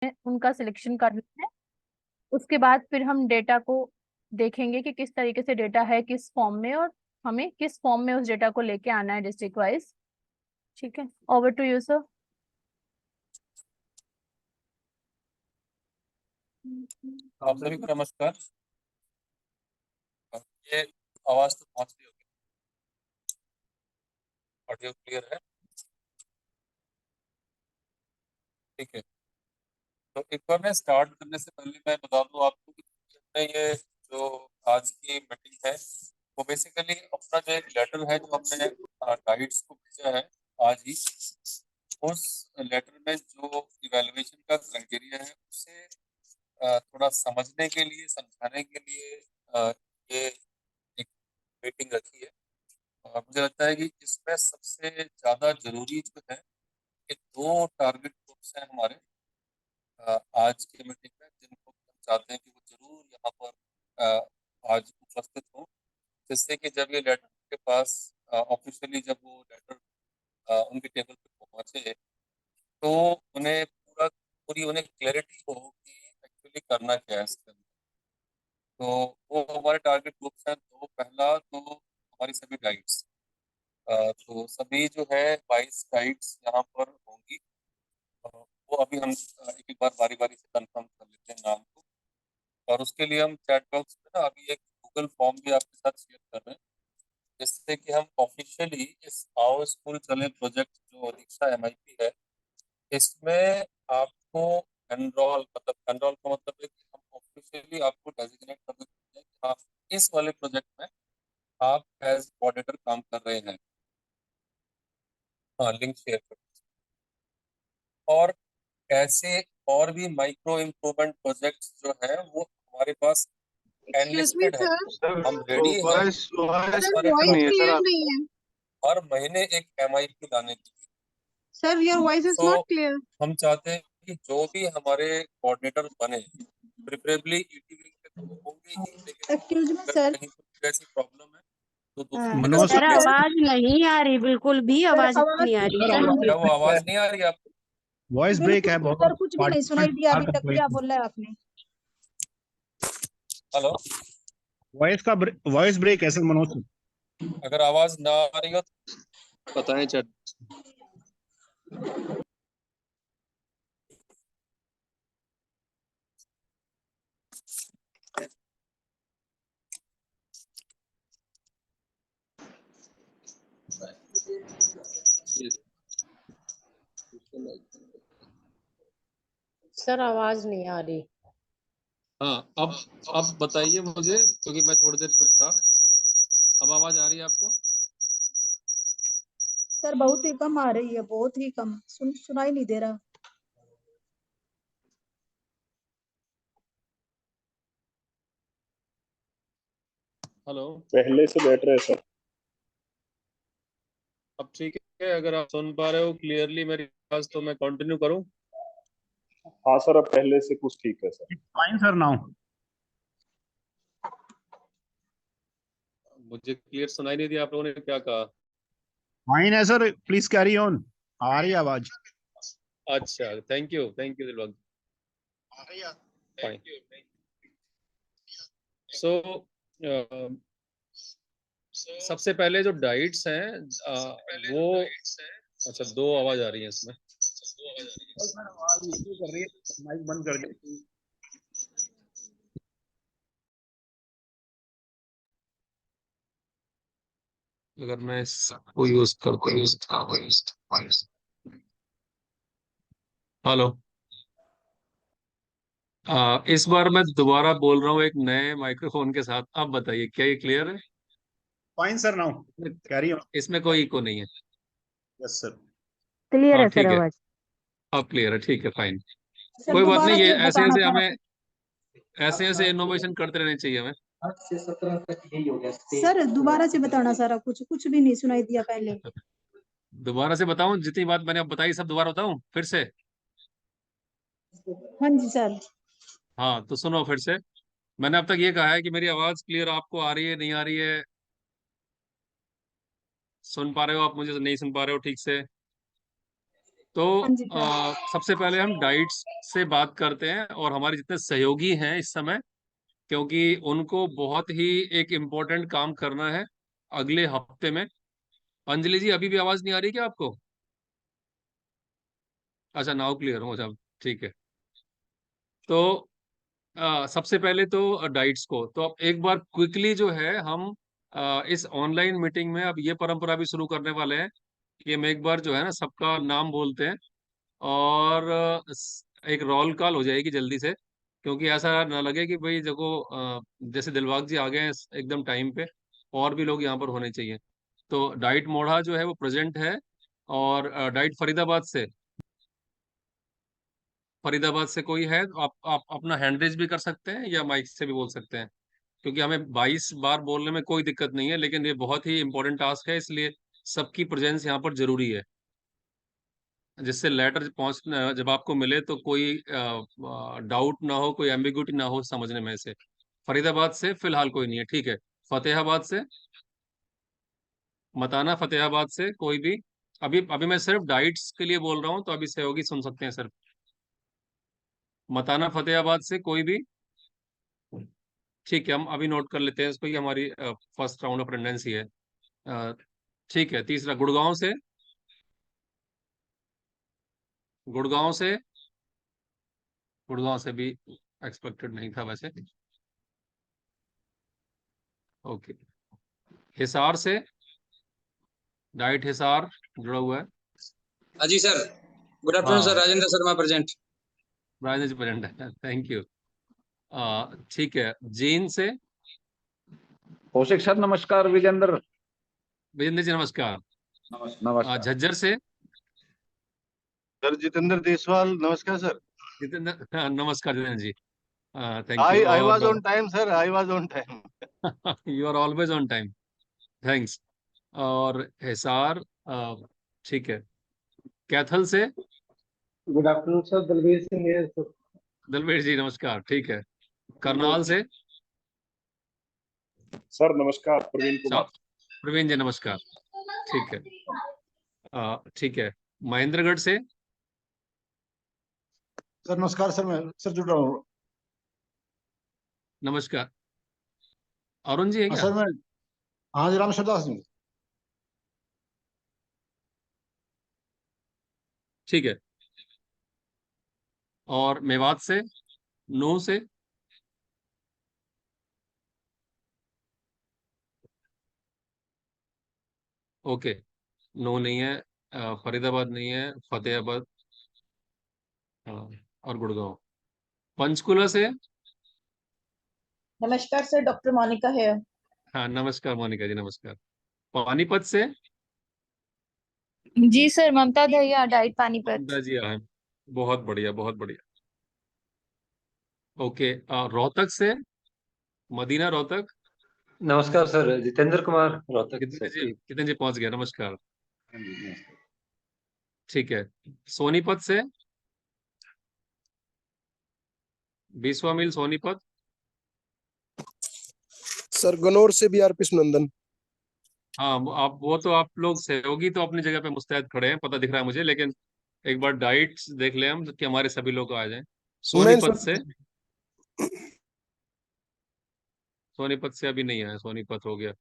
उनका सिलेक्शन करना है। उसके बाद फिर हम डेटा को देखेंगे कि किस तरीके से डेटा है, किस फॉर्म में, और हमें किस फॉर्म में उस डेटा को लेके आना है डिस्ट्रिक्ट वाइज। ठीक है, ओवर टू यू सर। आप सभी को नमस्कार। ये आवाज तो पहुंच रही होगी, ऑडियो क्लियर है? ठीक है, तो एक बार मैं स्टार्ट करने से पहले मैं बता दूं आपको कि हमने ये जो आज की मीटिंग है वो बेसिकली अपना जो एक लेटर है जो हमने गाइड्स को भेजा है आज ही, उस लेटर में जो इवैल्यूएशन का क्राइटेरिया है उसे थोड़ा समझने के लिए, समझाने के लिए ये एक मीटिंग रखी है। और मुझे लगता है कि इसमें सबसे ज्यादा जरूरी जो है, ये दो टारगेट ग्रुप्स हैं हमारे आज की मीटिंग में, जिनको हम चाहते हैं कि वो जरूर यहाँ पर आज उपस्थित हो, जिससे कि जब ये लेटर के पास ऑफिशियली जब वो लेटर उनके टेबल पे पहुंचे तो उन्हें पूरी उन्हें क्लैरिटी हो कि एक्चुअली करना क्या है इसके अंदर। तो वो हमारे टारगेट ग्रुप्स हैं। तो पहला तो हमारी सभी गाइड्स, तो सभी जो है 22 गाइड्स यहाँ पर होंगी। वो अभी हम एक एक बार बारी बारी से कंफर्म कर लेते हैं नाम को, और उसके लिए हम चैट बॉक्स में ना अभी एक गूगल फॉर्म भी आपके साथ शेयर कर रहे हैं, जिससे कि हम ऑफिशियली इस आओ स्कूल चले प्रोजेक्ट जो दीक्षा एमआईपी है, इसमें आपको एनरोल, मतलब एनरोल का मतलब है कि हम ऑफिशियली आपको डेजिग्नेट कर देते हैं कि आप इस वाले प्रोजेक्ट में आप एज कोऑर्डिनेटर काम कर रहे हैं। हाँ, लिंक शेयर कर। और ऐसे और भी माइक्रो इम्प्रूवमेंट प्रोजेक्ट्स जो है वो हमारे पास एक्सक्यूज मी एनलिस्टेड है, सर। सर हम रेडी हैं वॉइस उस सर वाले क्लियर वॉइस नहीं है प्रोजेक्ट सर। क्लियर आप नहीं है। हर महीने एक एमआईपी लाने के लिए। Sir your voice is so not clear. हम चाहते हैं कि जो भी हमारे कोऑर्डिनेटर बने, प्रेफरेबली ईटीवी के तो होंगे ही, लेकिन एक्सक्यूज मी अगर सर। कहीं पर ऐसी प्रॉब्लम है तो दूसरी जगह मनोज से सर भी ले सकते आवाज नहीं आ रही, बिल्कुल भी सर आवाज आवाज नहीं आ रही सर सर। हैं। क्या वो आवाज आवाज नहीं आ रही है आपको? वॉइस ब्रेक है बिल्कुल बहुत। सर, कुछ भी नहीं सुनाई दिया अभी तक। क्या बोला है आपने? हेलो, वॉइस का वॉइस ब्रेक है सर मनोज सर। अगर आवाज ना आ रही हो तो बताएं चैट। सर आवाज नहीं आ रही। हाँ, अब बताइए मुझे, क्योंकि मैं थोड़ी देर चुप था। अब आवाज आ रही है आपको? सर बहुत ही कम आ रही है, बहुत ही कम। सुनाई नहीं दे रहा। हेलो, पहले से बेटर है सर। अब ठीक है? अगर आप सुन पा रहे हो क्लियरली मेरी आवाज तो मैं कंटिन्यू करूं? हाँ सर, अब पहले से कुछ ठीक है सर। Fine sir now. मुझे क्लियर सुनाई नहीं दिया, आप लोगों ने क्या कहा? फाइन है सर, प्लीज कैरी ऑन। आ रही है आवाज। अच्छा, थैंक यू दिलबाग। फाइन। सो सबसे पहले जो डाइट्स हैं वो, अच्छा दो आवाज आ रही है इसमें। सर आवाज इशू कर रही है, माइक बंद कर दे। अगर मैं इसको यूज करता हूँ, हेलो, इस बार मैं दोबारा बोल रहा हूँ एक नए माइक्रोफोन के साथ। आप बताइए क्या ये क्लियर है? Fine sir now, carry on. इसमें कोई इको नहीं है? Yes sir. क्लियर हाँ है सर ठीक है, आवाज। अब क्लियर है, ठीक है, फाइन। सर कोई बात दोबारा नहीं, ये से ऐसे बताना ऐसे सारा हमें कुछ। ऐसे इनोवेशन करते रहने चाहिए हमें। सर दोबारा से बताना सारा कुछ। कुछ भी नहीं सुनाई दिया पहले। दोबारा से बताऊं? जितनी बात मैंने अब बताई सब दोबारा बताऊं फिर से? हाँ जी सर। हाँ तो सुनो फिर से। मैंने अब तक ये कहा है कि मेरी आवाज क्लियर आपको आ रही है, नहीं आ रही है? सुन पा रहे हो आप मुझे, नहीं सुन पा रहे हो ठीक से? तो हाँ जी सर। सबसे पहले हम डाइट्स से बात करते हैं और हमारे जितने सहयोगी हैं इस समय, क्योंकि उनको बहुत ही एक इम्पोर्टेंट काम करना है अगले हफ्ते में। अंजलि जी, अभी भी आवाज नहीं आ रही क्या आपको? अच्छा, नाउ क्लियर हो जब, ठीक है। तो सबसे पहले तो डाइट्स को तो अब एक बार क्विकली जो है हम इस ऑनलाइन मीटिंग में अब ये परंपरा भी शुरू करने वाले हैं कि हम एक बार जो है ना सबका नाम बोलते हैं और एक रोल कॉल हो जाएगी जल्दी से, क्योंकि ऐसा ना लगे कि भाई देखो जैसे दिलबाग जी आ गए हैं एकदम टाइम पे, और भी लोग यहाँ पर होने चाहिए। तो डाइट मोढ़ा जो है वो प्रेजेंट है, और डाइट फरीदाबाद से कोई है तो आप अपना हैंड रेज भी कर सकते हैं या माइक से भी बोल सकते हैं, क्योंकि हमें 22 बार बोलने में कोई दिक्कत नहीं है, लेकिन ये बहुत ही इंपॉर्टेंट टास्क है, इसलिए सबकी प्रेजेंस यहाँ पर जरूरी है, जिससे लेटर पहुंच जब आपको मिले तो कोई डाउट ना हो, कोई एम्बिग्यूटी ना हो समझने में से। फरीदाबाद से फिलहाल कोई नहीं है, ठीक है। फतेहाबाद से, मताना फतेहाबाद से कोई भी? अभी अभी मैं सिर्फ डाइट्स के लिए बोल रहा हूँ, तो अभी सहयोगी सुन सकते हैं सिर्फ। मताना फतेहाबाद से कोई भी? ठीक है, हम अभी नोट कर लेते हैं इसको, ये हमारी फर्स्ट राउंड ऑफ अटेंडेंस ही है। अ, ठीक है। तीसरा, गुड़गांव से? गुड़गांव से? गुड़गांव से भी एक्सपेक्टेड नहीं था वैसे। ओके। हिसार से? डाइट हिसार जुड़ा हुआ है। हाँ जी सर, गुड आफ्टरनून सर, हाँ, राजेंद्र शर्मा प्रेजेंट। राजेश प्रेजेंट है, थैंक यू। ठीक है। जीन से? कौशिक सर नमस्कार। विजेंद्र विजेंद्र जी नमस्कार। नमस्कार। झज्जर से? सर जितेंद्र देसवाल, नमस्कार सर। जितेंद्र, नमस्कार Jitendra ji, thank you. I was और on time sir, I was on time. You are always on time, thanks. और हिसार, ठीक है। कैथल से? Good afternoon sir, Dalvir Singh है सर। दलवीर जी नमस्कार, ठीक है। करनाल से? सर नमस्कार, प्रवीण कुमार। प्रवीण जी नमस्कार, ठीक है। ठीक है। महेंद्रगढ़ से? सर नमस्कार सर, मैं सर जुड़ रहा हूँ। नमस्कार। अरुण जी है क्या? सर मैं, हाँ जी, रामेश्वर दास जी। ठीक है। और मेवात से? नूह से? ओके, नूह नहीं है। फरीदाबाद नहीं है। फतेहाबाद, हाँ, और गुड़गांव। पंचकुला से? नमस्कार सर, डॉक्टर मोनिका है। हाँ, नमस्कार मोनिका जी, नमस्कार। पानीपत से? जी सर, ममता दहिया, डाइट पानीपत। ममता जी हाँ, बहुत बढ़िया, बहुत बढ़िया। ओके। रोहतक से? मदीना रोहतक? नमस्कार सर, जितेंद्र कुमार रोहतक से। कितने जी पहुंच गया, नमस्कार। ठीक है। सोनीपत से? विश्वामिल सोनीपत? सर गनौर से भी आरपी सुनंदन। हाँ, वो तो आप लोग सहयोगी तो अपनी जगह पे मुस्तैद खड़े हैं, पता दिख रहा है मुझे, लेकिन एक बार डाइट्स देख लें हम कि हमारे सभी लोग आ जाएं। नहीं सोनीपत से? सर, सोनीपत से अभी नहीं आया, सोनीपत हो गया,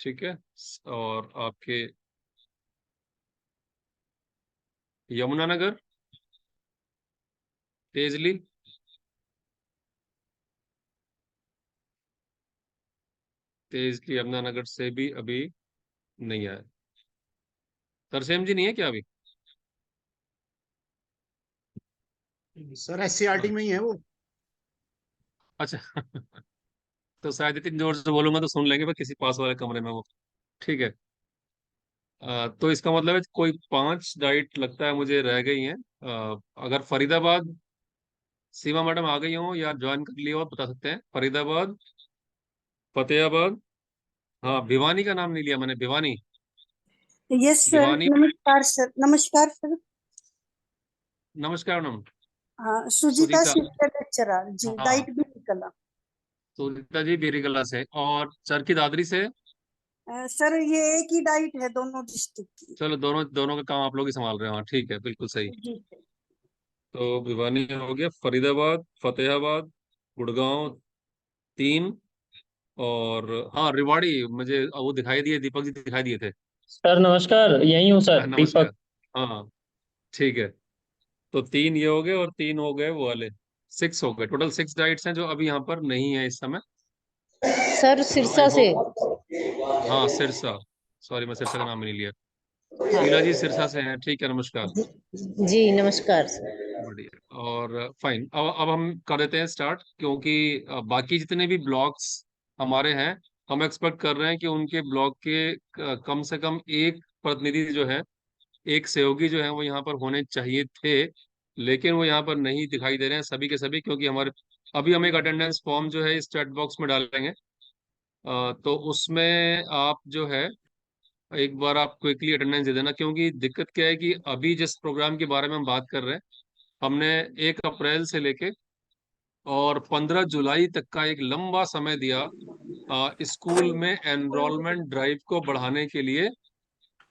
ठीक है। और आपके यमुनानगर, तेजली? तेजली यमुनानगर से भी अभी नहीं आया। तरसेम जी नहीं है क्या अभी? सर एससीईआरटी में ही है वो। अच्छा तो शायद इतनी जोर से बोलूंगा तो सुन लेंगे, पर किसी पास वाले कमरे में वो, ठीक है। तो इसका मतलब है कोई 5 डाइट लगता है मुझे रह गई हैं। अगर फरीदाबाद, सीमा मैडम आ गई हो या ज्वाइन कर लिया हो बता सकते हैं। फरीदाबाद, फतेहाबाद, हाँ, भिवानी का नाम नहीं लिया मैंने, भिवानी। यस सर, भिवानी, नमस्कार सर। नमस्कार सर। नमस्कार मैडम। हाँ, सुजीता सुनीता, सीनियर लेक्चरर जी, हाँ, डाइट भी कला। सुनीता जी बेरीगला से। और चरखी दादरी से? सर ये एक ही डाइट है दोनों डिस्ट्रिक्ट की। चलो, दोनों दोनों का काम आप लोग ही संभाल रहे हो। हाँ ठीक है, बिल्कुल सही। जी सर। तो भिवानी हो गया, फरीदाबाद, फतेहाबाद, गुड़गांव 3, और हाँ रेवाड़ी मुझे वो दिखाई दिए, दीपक जी दिखाई दिए थे। सर नमस्कार, यही हूँ सर, नमस्कार। दीपक। हाँ ठीक है। तो 3 ये हो गए और 3 हो गए वो वाले, 6 हो गए। टोटल 6 डाइट्स हैं जो अभी यहाँ पर नहीं है इस समय। सर तो आई सिरसा से। होप, हाँ सिरसा, सॉरी मैं सिरसा का नाम नहीं लिया। हाँ शीला जी सिरसा से हैं, ठीक है, नमस्कार। जी नमस्कार सर। बढ़िया, और फाइन। अब हम कर देते हैं स्टार्ट, क्योंकि बाकी जितने भी ब्लॉग्स हमारे हैं, हम एक्सपेक्ट कर रहे हैं कि उनके ब्लॉग के कम से कम एक प्रतिनिधि जो है, एक सहयोगी जो है वो यहाँ पर होने चाहिए थे, लेकिन वो यहाँ पर नहीं दिखाई दे रहे हैं सभी के सभी, क्योंकि हमारे अभी हम एक अटेंडेंस फॉर्म जो है इस चैट बॉक्स में डालेंगे। तो उसमें आप जो है एक बार आप क्विकली अटेंडेंस दे देना, क्योंकि दिक्कत क्या है कि अभी जिस प्रोग्राम के बारे में हम बात कर रहे हैं, हमने 1 अप्रैल से लेके और 15 जुलाई तक का एक लंबा समय दिया स्कूल में एनरोलमेंट ड्राइव को बढ़ाने के लिए,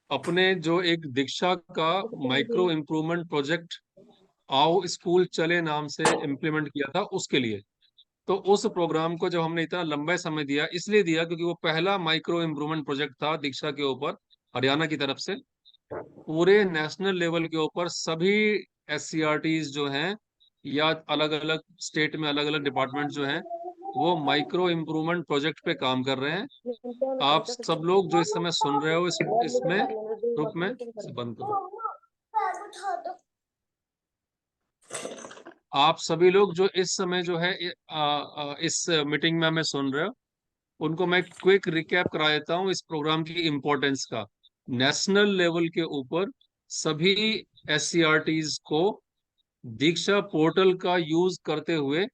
अपने जो एक दीक्षा का माइक्रो इम्प्रूवमेंट प्रोजेक्ट आओ स्कूल चले नाम से इम्प्लीमेंट किया था उसके लिए। तो उस प्रोग्राम को जब हमने इतना लंबा समय दिया, इसलिए दिया क्योंकि वो पहला माइक्रो इम्प्रूवमेंट प्रोजेक्ट था दीक्षा के ऊपर, हरियाणा की तरफ से। पूरे नेशनल लेवल के ऊपर सभी SCRTs जो हैं, या अलग अलग स्टेट में अलग अलग डिपार्टमेंट जो हैं, वो माइक्रो इम्प्रूवमेंट प्रोजेक्ट पे काम कर रहे हैं। आप सब लोग जो इस समय सुन रहे हो इसमें ग्रुप में से बंद करो, आप सभी लोग जो इस समय जो है इस मीटिंग में हमें सुन रहे हो, उनको मैं क्विक रिकैप करा देता हूँ इस प्रोग्राम की इम्पोर्टेंस का। नेशनल लेवल के ऊपर सभी SCRTs को दीक्षा पोर्टल का यूज करते हुए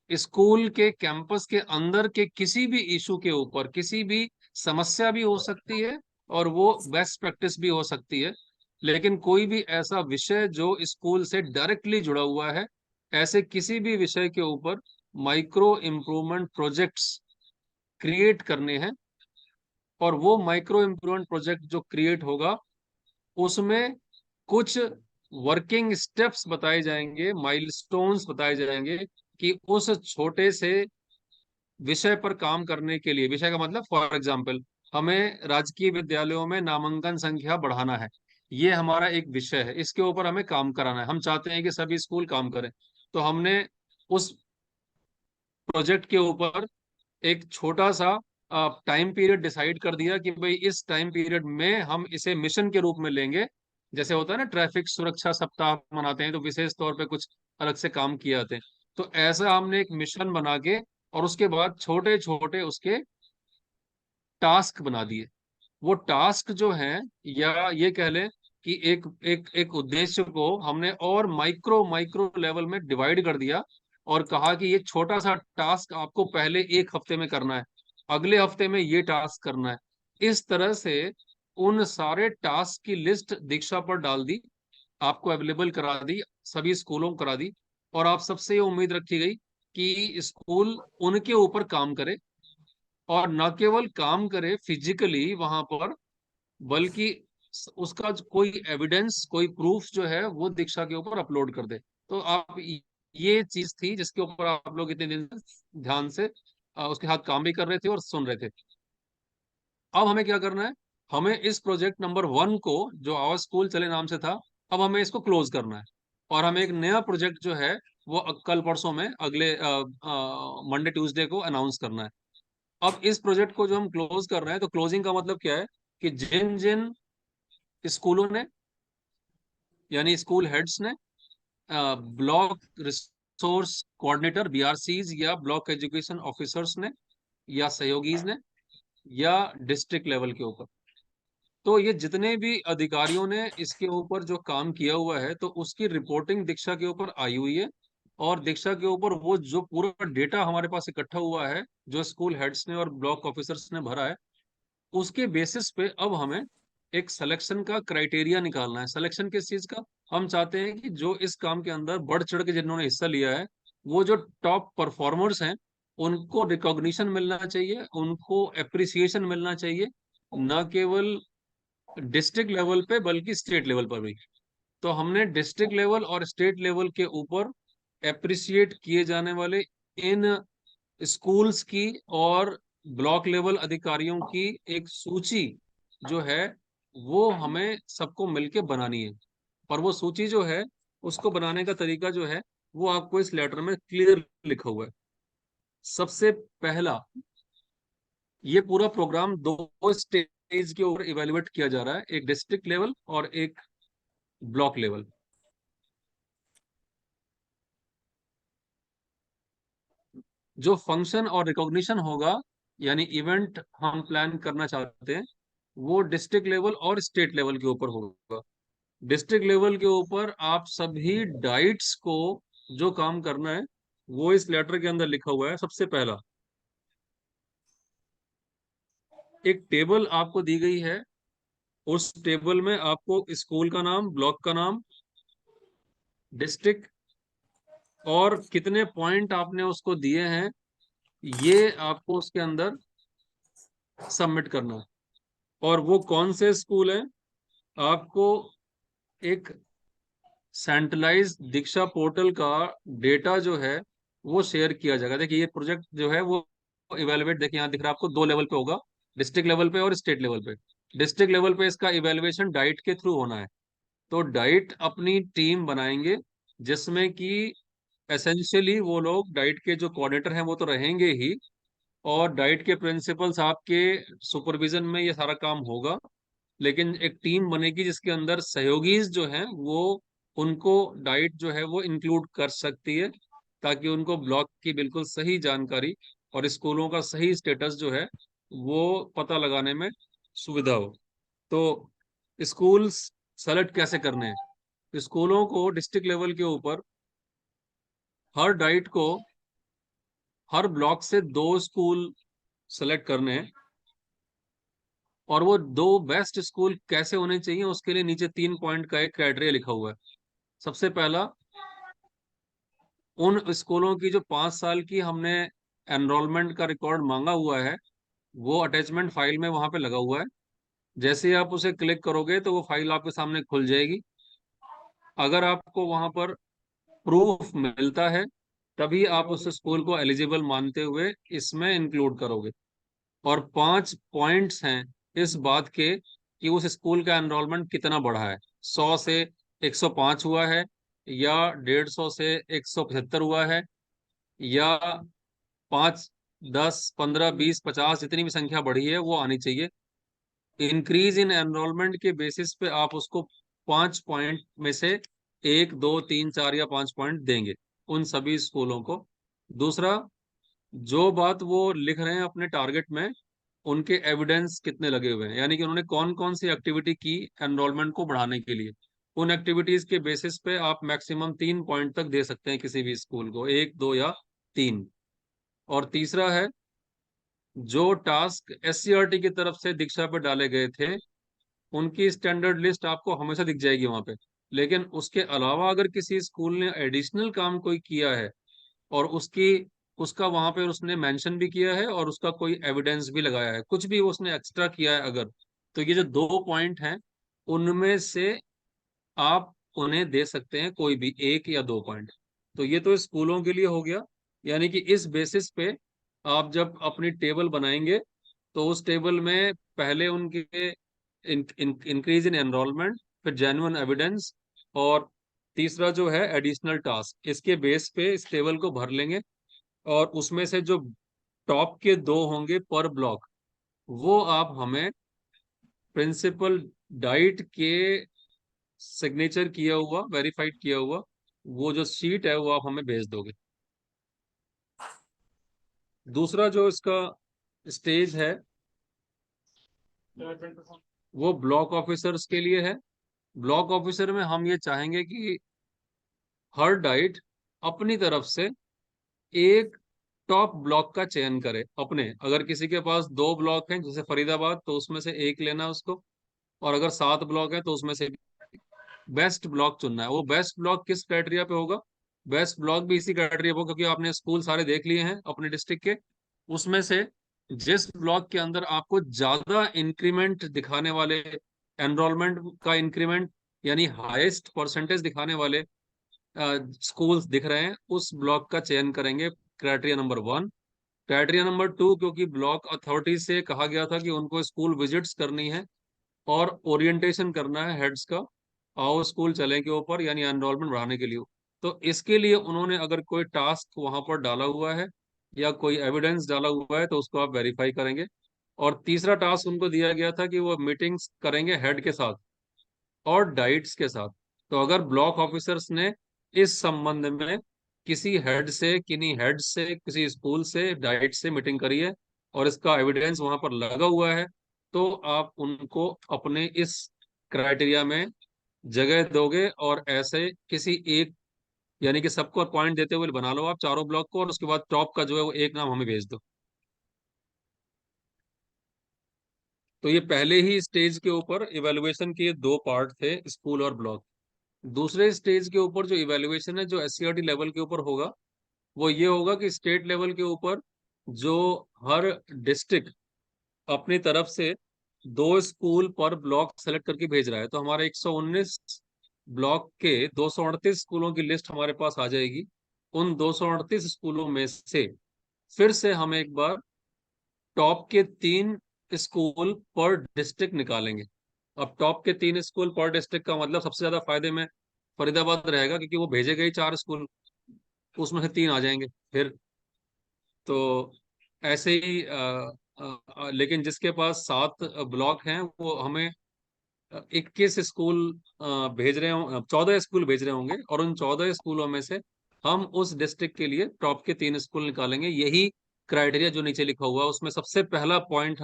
स्कूल के कैंपस के अंदर के किसी भी इशू के ऊपर, किसी भी समस्या भी हो सकती है और वो बेस्ट प्रैक्टिस भी हो सकती है, लेकिन कोई भी ऐसा विषय जो स्कूल से डायरेक्टली जुड़ा हुआ है, ऐसे किसी भी विषय के ऊपर माइक्रो इम्प्रूवमेंट प्रोजेक्ट्स क्रिएट करने हैं। और वो माइक्रो इम्प्रूवमेंट प्रोजेक्ट जो क्रिएट होगा, उसमें कुछ वर्किंग स्टेप्स बताए जाएंगे, माइलस्टोन्स बताए जाएंगे कि उस छोटे से विषय पर काम करने के लिए, विषय का मतलब फॉर एग्जांपल हमें राजकीय विद्यालयों में नामांकन संख्या बढ़ाना है, ये हमारा एक विषय है, इसके ऊपर हमें काम कराना है, हम चाहते हैं कि सभी स्कूल काम करें। तो हमने उस प्रोजेक्ट के ऊपर एक छोटा सा टाइम पीरियड डिसाइड कर दिया कि भाई इस टाइम पीरियड में हम इसे मिशन के रूप में लेंगे। जैसे होता है ना, ट्रैफिक सुरक्षा सप्ताह मनाते हैं तो विशेष तौर पे कुछ अलग से काम किए जाते हैं, तो ऐसा हमने एक मिशन बना के और उसके बाद छोटे छोटे उसके टास्क बना दिए। वो टास्क जो हैं, या ये कह लें कि एक एक एक उद्देश्य को हमने और माइक्रो माइक्रो लेवल में डिवाइड कर दिया और कहा कि ये छोटा सा टास्क आपको पहले 1 हफ्ते में करना है, अगले हफ्ते में ये टास्क करना है। इस तरह से उन सारे टास्क की लिस्ट दीक्षा पर डाल दी, आपको अवेलेबल करा दी, सभी स्कूलों को करा दी, और आप सबसे ये उम्मीद रखी गई कि स्कूल उनके ऊपर काम करे, और न केवल काम करे फिजिकली वहां पर, बल्कि उसका कोई एविडेंस, कोई प्रूफ जो है वो दीक्षा के ऊपर अपलोड कर दे। तो आप ये चीज थी जिसके ऊपर आप लोग इतने दिन ध्यान से उसके साथ काम भी कर रहे थे और सुन रहे थे। अब हमें क्या करना है, हमें इस प्रोजेक्ट नंबर 1 को, जो आवर स्कूल चले नाम से था, अब हमें इसको क्लोज करना है, और हमें एक नया प्रोजेक्ट जो है वो कल परसों में, अगले मंडे ट्यूसडे को अनाउंस करना है। अब इस प्रोजेक्ट को जो हम क्लोज कर रहे हैं, तो क्लोजिंग का मतलब क्या है कि जिन जिन स्कूलों ने, यानी स्कूल हेड्स ने, ब्लॉक रिसोर्स कोऑर्डिनेटर BRCs या ब्लॉक एजुकेशन ऑफिसर्स ने, या सहयोगीज ने, या डिस्ट्रिक्ट लेवल के ऊपर, तो ये जितने भी अधिकारियों ने इसके ऊपर जो काम किया हुआ है, तो उसकी रिपोर्टिंग दीक्षा के ऊपर आई हुई है। और दीक्षा के ऊपर वो जो पूरा डेटा हमारे पास इकट्ठा हुआ है, जो स्कूल हेड्स ने और ब्लॉक ऑफिसर्स ने भरा है, उसके बेसिस पे अब हमें एक सिलेक्शन का क्राइटेरिया निकालना है। सिलेक्शन किस चीज का? हम चाहते हैं कि जो इस काम के अंदर बढ़ चढ़ के जिन्होंने हिस्सा लिया है, वो जो टॉप परफॉर्मर्स हैं, उनको रिकॉग्निशन मिलना चाहिए, उनको एप्रिसिएशन मिलना चाहिए, न केवल डिस्ट्रिक्ट लेवल पे बल्कि स्टेट लेवल पर भी। तो हमने डिस्ट्रिक्ट लेवल और स्टेट लेवल के ऊपर एप्रिसिएट किए जाने वाले इन स्कूल्स की और ब्लॉक लेवल अधिकारियों की एक सूची जो है वो हमें सबको मिलके बनानी है। और वो सूची जो है उसको बनाने का तरीका जो है वो आपको इस लेटर में क्लियर लिखा हुआ है। सबसे पहला, ये पूरा प्रोग्राम दो स्टेज के ऊपर इवेलुएट किया जा रहा है, एक डिस्ट्रिक्ट लेवल और एक ब्लॉक लेवल। जो फंक्शन और रिकॉग्निशन होगा यानी इवेंट हम प्लान करना चाहते हैं वो डिस्ट्रिक्ट लेवल और स्टेट लेवल के ऊपर होगा। डिस्ट्रिक्ट लेवल के ऊपर आप सभी डाइट्स को जो काम करना है वो इस लेटर के अंदर लिखा हुआ है। सबसे पहला, एक टेबल आपको दी गई है, उस टेबल में आपको स्कूल का नाम, ब्लॉक का नाम, डिस्ट्रिक्ट और कितने पॉइंट आपने उसको दिए हैं ये आपको उसके अंदर सबमिट करना है। और वो कौन से स्कूल है आपको एक सेंट्रलाइज दीक्षा पोर्टल का डेटा जो है वो शेयर किया जाएगा। देखिए ये प्रोजेक्ट जो है वो इवेलुएट, देखिए यहाँ दिख रहा है आपको, 2 लेवल पे होगा, डिस्ट्रिक्ट लेवल पे और स्टेट लेवल पे। डिस्ट्रिक्ट लेवल पे इसका इवेलुएशन डाइट के थ्रू होना है। तो डाइट अपनी टीम बनाएंगे जिसमें कि एसेंशियली वो लोग डाइट के जो कोऑर्डिनेटर हैं वो तो रहेंगे ही, और डाइट के प्रिंसिपल्स आपके सुपरविजन में ये सारा काम होगा। लेकिन एक टीम बनेगी जिसके अंदर सहयोगी जो हैं वो उनको डाइट जो है वो इंक्लूड कर सकती है ताकि उनको ब्लॉक की बिल्कुल सही जानकारी और स्कूलों का सही स्टेटस जो है वो पता लगाने में सुविधा हो। तो स्कूल्स सेलेक्ट कैसे करने हैं? स्कूलों को डिस्ट्रिक्ट लेवल के ऊपर हर डाइट को हर ब्लॉक से 2 स्कूल सेलेक्ट करने हैं, और वो 2 बेस्ट स्कूल कैसे होने चाहिए उसके लिए नीचे 3 पॉइंट का एक क्राइटेरिया लिखा हुआ है। सबसे पहला, उन स्कूलों की जो 5 साल की हमने एनरोलमेंट का रिकॉर्ड मांगा हुआ है वो अटैचमेंट फाइल में वहां पे लगा हुआ है। जैसे ही आप उसे क्लिक करोगे तो वो फाइल आपके सामने खुल जाएगी। अगर आपको वहां पर प्रूफ मिलता है तभी आप उस स्कूल को एलिजिबल मानते हुए इसमें इंक्लूड करोगे। और 5 पॉइंट्स हैं इस बात के कि उस स्कूल का एनरोलमेंट कितना बढ़ा है, 100 से 105 हुआ है या 150 से 175 हुआ है, या 5, 10, 15, 20, 50 जितनी भी संख्या बढ़ी है वो आनी चाहिए। इंक्रीज इन एनरोलमेंट के बेसिस पे आप उसको 5 पॉइंट में से 1, 2, 3, 4 या 5 पॉइंट देंगे उन सभी स्कूलों को। दूसरा, जो बात वो लिख रहे हैं अपने टारगेट में उनके एविडेंस कितने लगे हुए हैं, यानी कि उन्होंने कौन कौन सी एक्टिविटी की एनरोलमेंट को बढ़ाने के लिए। उन एक्टिविटीज के बेसिस पे आप मैक्सिमम 3 पॉइंट तक दे सकते हैं किसी भी स्कूल को, 1, 2 या 3। और तीसरा है, जो टास्क SCRT की तरफ से दीक्षा पे डाले गए थे उनकी स्टैंडर्ड लिस्ट आपको हमेशा दिख जाएगी वहां पे। लेकिन उसके अलावा अगर किसी स्कूल ने एडिशनल काम कोई किया है और उसका वहां पे उसने मेंशन भी किया है और उसका कोई एविडेंस भी लगाया है, कुछ भी उसने एक्स्ट्रा किया है अगर, तो ये जो 2 पॉइंट हैं उनमें से आप उन्हें दे सकते हैं कोई भी 1 या 2 पॉइंट। तो ये तो स्कूलों के लिए हो गया। यानी कि इस बेसिस पे आप जब अपनी टेबल बनाएंगे तो उस टेबल में पहले उनके इंक्रीज इन एनरोलमेंट, फिर जेन्युइन एविडेंस, और तीसरा जो है एडिशनल टास्क, इसके बेस पे इस टेबल को भर लेंगे। और उसमें से जो टॉप के 2 होंगे पर ब्लॉक वो आप हमें प्रिंसिपल डाइट के सिग्नेचर किया हुआ, वेरीफाइड किया हुआ वो जो शीट है वो आप हमें भेज दोगे। दूसरा जो इसका स्टेज है वो ब्लॉक ऑफिसर्स के लिए है। ब्लॉक ऑफिसर में हम ये चाहेंगे कि हर डाइट अपनी तरफ से एक टॉप ब्लॉक का चयन करे अपने। अगर किसी के पास 2 ब्लॉक हैं जैसे फरीदाबाद तो उसमें से एक लेना है उसको, और अगर 7 ब्लॉक है तो उसमें से बेस्ट ब्लॉक चुनना है। वो बेस्ट ब्लॉक किस क्राइटेरिया पे होगा? बेस्ट ब्लॉक भी इसी क्राइटेरिया पे होगा क्योंकि आपने स्कूल सारे देख लिए हैं अपने डिस्ट्रिक्ट के, उसमें से जिस ब्लॉक के अंदर आपको ज्यादा इंक्रीमेंट दिखाने वाले, एनरोलमेंट का इंक्रीमेंट यानी हाईएस्ट परसेंटेज दिखाने वाले स्कूल्स दिख रहे हैं, उस ब्लॉक का चयन करेंगे, क्राइटेरिया नंबर 1। क्राइटेरिया नंबर 2, क्योंकि ब्लॉक अथॉरिटी से कहा गया था कि उनको स्कूल विजिट्स करनी है और ओरिएंटेशन करना है हेड्स का, आओ स्कूल चलें के ऊपर, यानी एनरोलमेंट बढ़ाने के लिए। तो इसके लिए उन्होंने अगर कोई टास्क वहां पर डाला हुआ है या कोई एविडेंस डाला हुआ है तो उसको आप वेरीफाई करेंगे। और तीसरा टास्क उनको दिया गया था कि वो मीटिंग्स करेंगे हेड के साथ और डाइट्स के साथ। तो अगर ब्लॉक ऑफिसर्स ने इस संबंध में किसी हेड से, किन्हीं हेड से, किसी स्कूल से, डाइट से मीटिंग करी है और इसका एविडेंस वहां पर लगा हुआ है, तो आप उनको अपने इस क्राइटेरिया में जगह दोगे। और ऐसे किसी एक, यानी कि सबको पॉइंट देते हुए बना लो आप चारों ब्लॉक को, और उसके बाद टॉप का जो है वो एक नाम हमें भेज दो। तो ये पहले ही स्टेज के ऊपर इवेलुएशन के दो पार्ट थे, स्कूल और ब्लॉक। दूसरे स्टेज के ऊपर जो इवेलुएशन है, जो एससीईआरटी लेवल के ऊपर होगा, वो ये होगा कि स्टेट लेवल के ऊपर जो हर डिस्ट्रिक्ट अपनी तरफ से 2 स्कूल पर ब्लॉक सेलेक्ट करके भेज रहा है। तो हमारे 119 ब्लॉक के 238 स्कूलों की लिस्ट हमारे पास आ जाएगी। उन 238 स्कूलों में से फिर से हम एक बार टॉप के 3 स्कूल पर डिस्ट्रिक्ट निकालेंगे। अब टॉप के 3 स्कूल पर डिस्ट्रिक्ट का मतलब सबसे ज्यादा फायदे में फरीदाबाद रहेगा, क्योंकि वो भेजे गए 4 स्कूल, उसमें से 3 आ जाएंगे फिर। तो ऐसे ही लेकिन जिसके पास 7 ब्लॉक हैं वो हमें 21 स्कूल भेज रहे हों, 14 स्कूल भेज रहे होंगे, और उन 14 स्कूलों में से हम उस डिस्ट्रिक्ट के लिए टॉप के 3 स्कूल निकालेंगे। यही क्राइटेरिया जो नीचे लिखा हुआ है उसमें सबसे पहला पॉइंट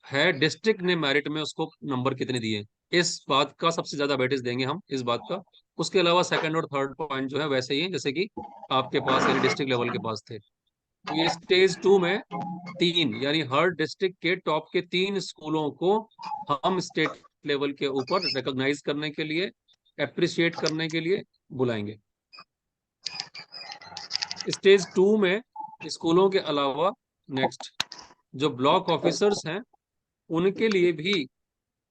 है डिस्ट्रिक्ट ने मेरिट में उसको नंबर कितने दिए, इस बात का सबसे ज्यादा वेटेज देंगे हम, इस बात का। उसके अलावा सेकंड और थर्ड पॉइंट जो है वैसे ही है जैसे कि आपके पास यानी डिस्ट्रिक्ट लेवल के पास थे। तो ये स्टेज 2 में 3, यानी हर डिस्ट्रिक्ट के टॉप के 3 स्कूलों को हम स्टेट लेवल के ऊपर रिकॉग्नाइज करने के लिए, अप्रिशिएट करने के लिए बुलाएंगे। स्टेज 2 में स्कूलों के अलावा नेक्स्ट जो ब्लॉक ऑफिसर्स हैं उनके लिए भी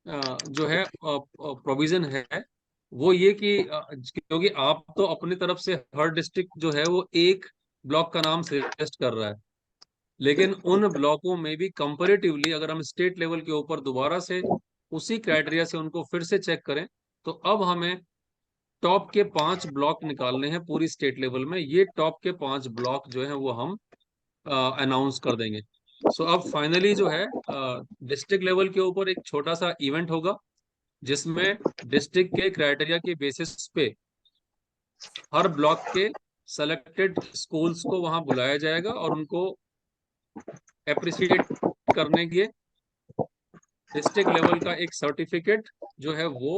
जो है प्रोविजन है, वो ये कि क्योंकि आप तो अपनी तरफ से हर डिस्ट्रिक्ट जो है वो एक ब्लॉक का नाम सजेस्ट कर रहा है, लेकिन उन ब्लॉकों में भी कंपैरेटिवली अगर हम स्टेट लेवल के ऊपर दोबारा से उसी क्राइटेरिया से उनको फिर से चेक करें, तो अब हमें टॉप के 5 ब्लॉक निकालने हैं पूरी स्टेट लेवल में। ये टॉप के 5 ब्लॉक जो है वो हम अनाउंस कर देंगे। सो अब फाइनली जो है डिस्ट्रिक्ट लेवल के ऊपर एक छोटा सा इवेंट होगा जिसमें डिस्ट्रिक्ट के क्राइटेरिया के बेसिस पे हर ब्लॉक के सेलेक्टेड स्कूल्स को वहां बुलाया जाएगा और उनको अप्रिशिएट करने के लिए डिस्ट्रिक्ट लेवल का एक सर्टिफिकेट जो है वो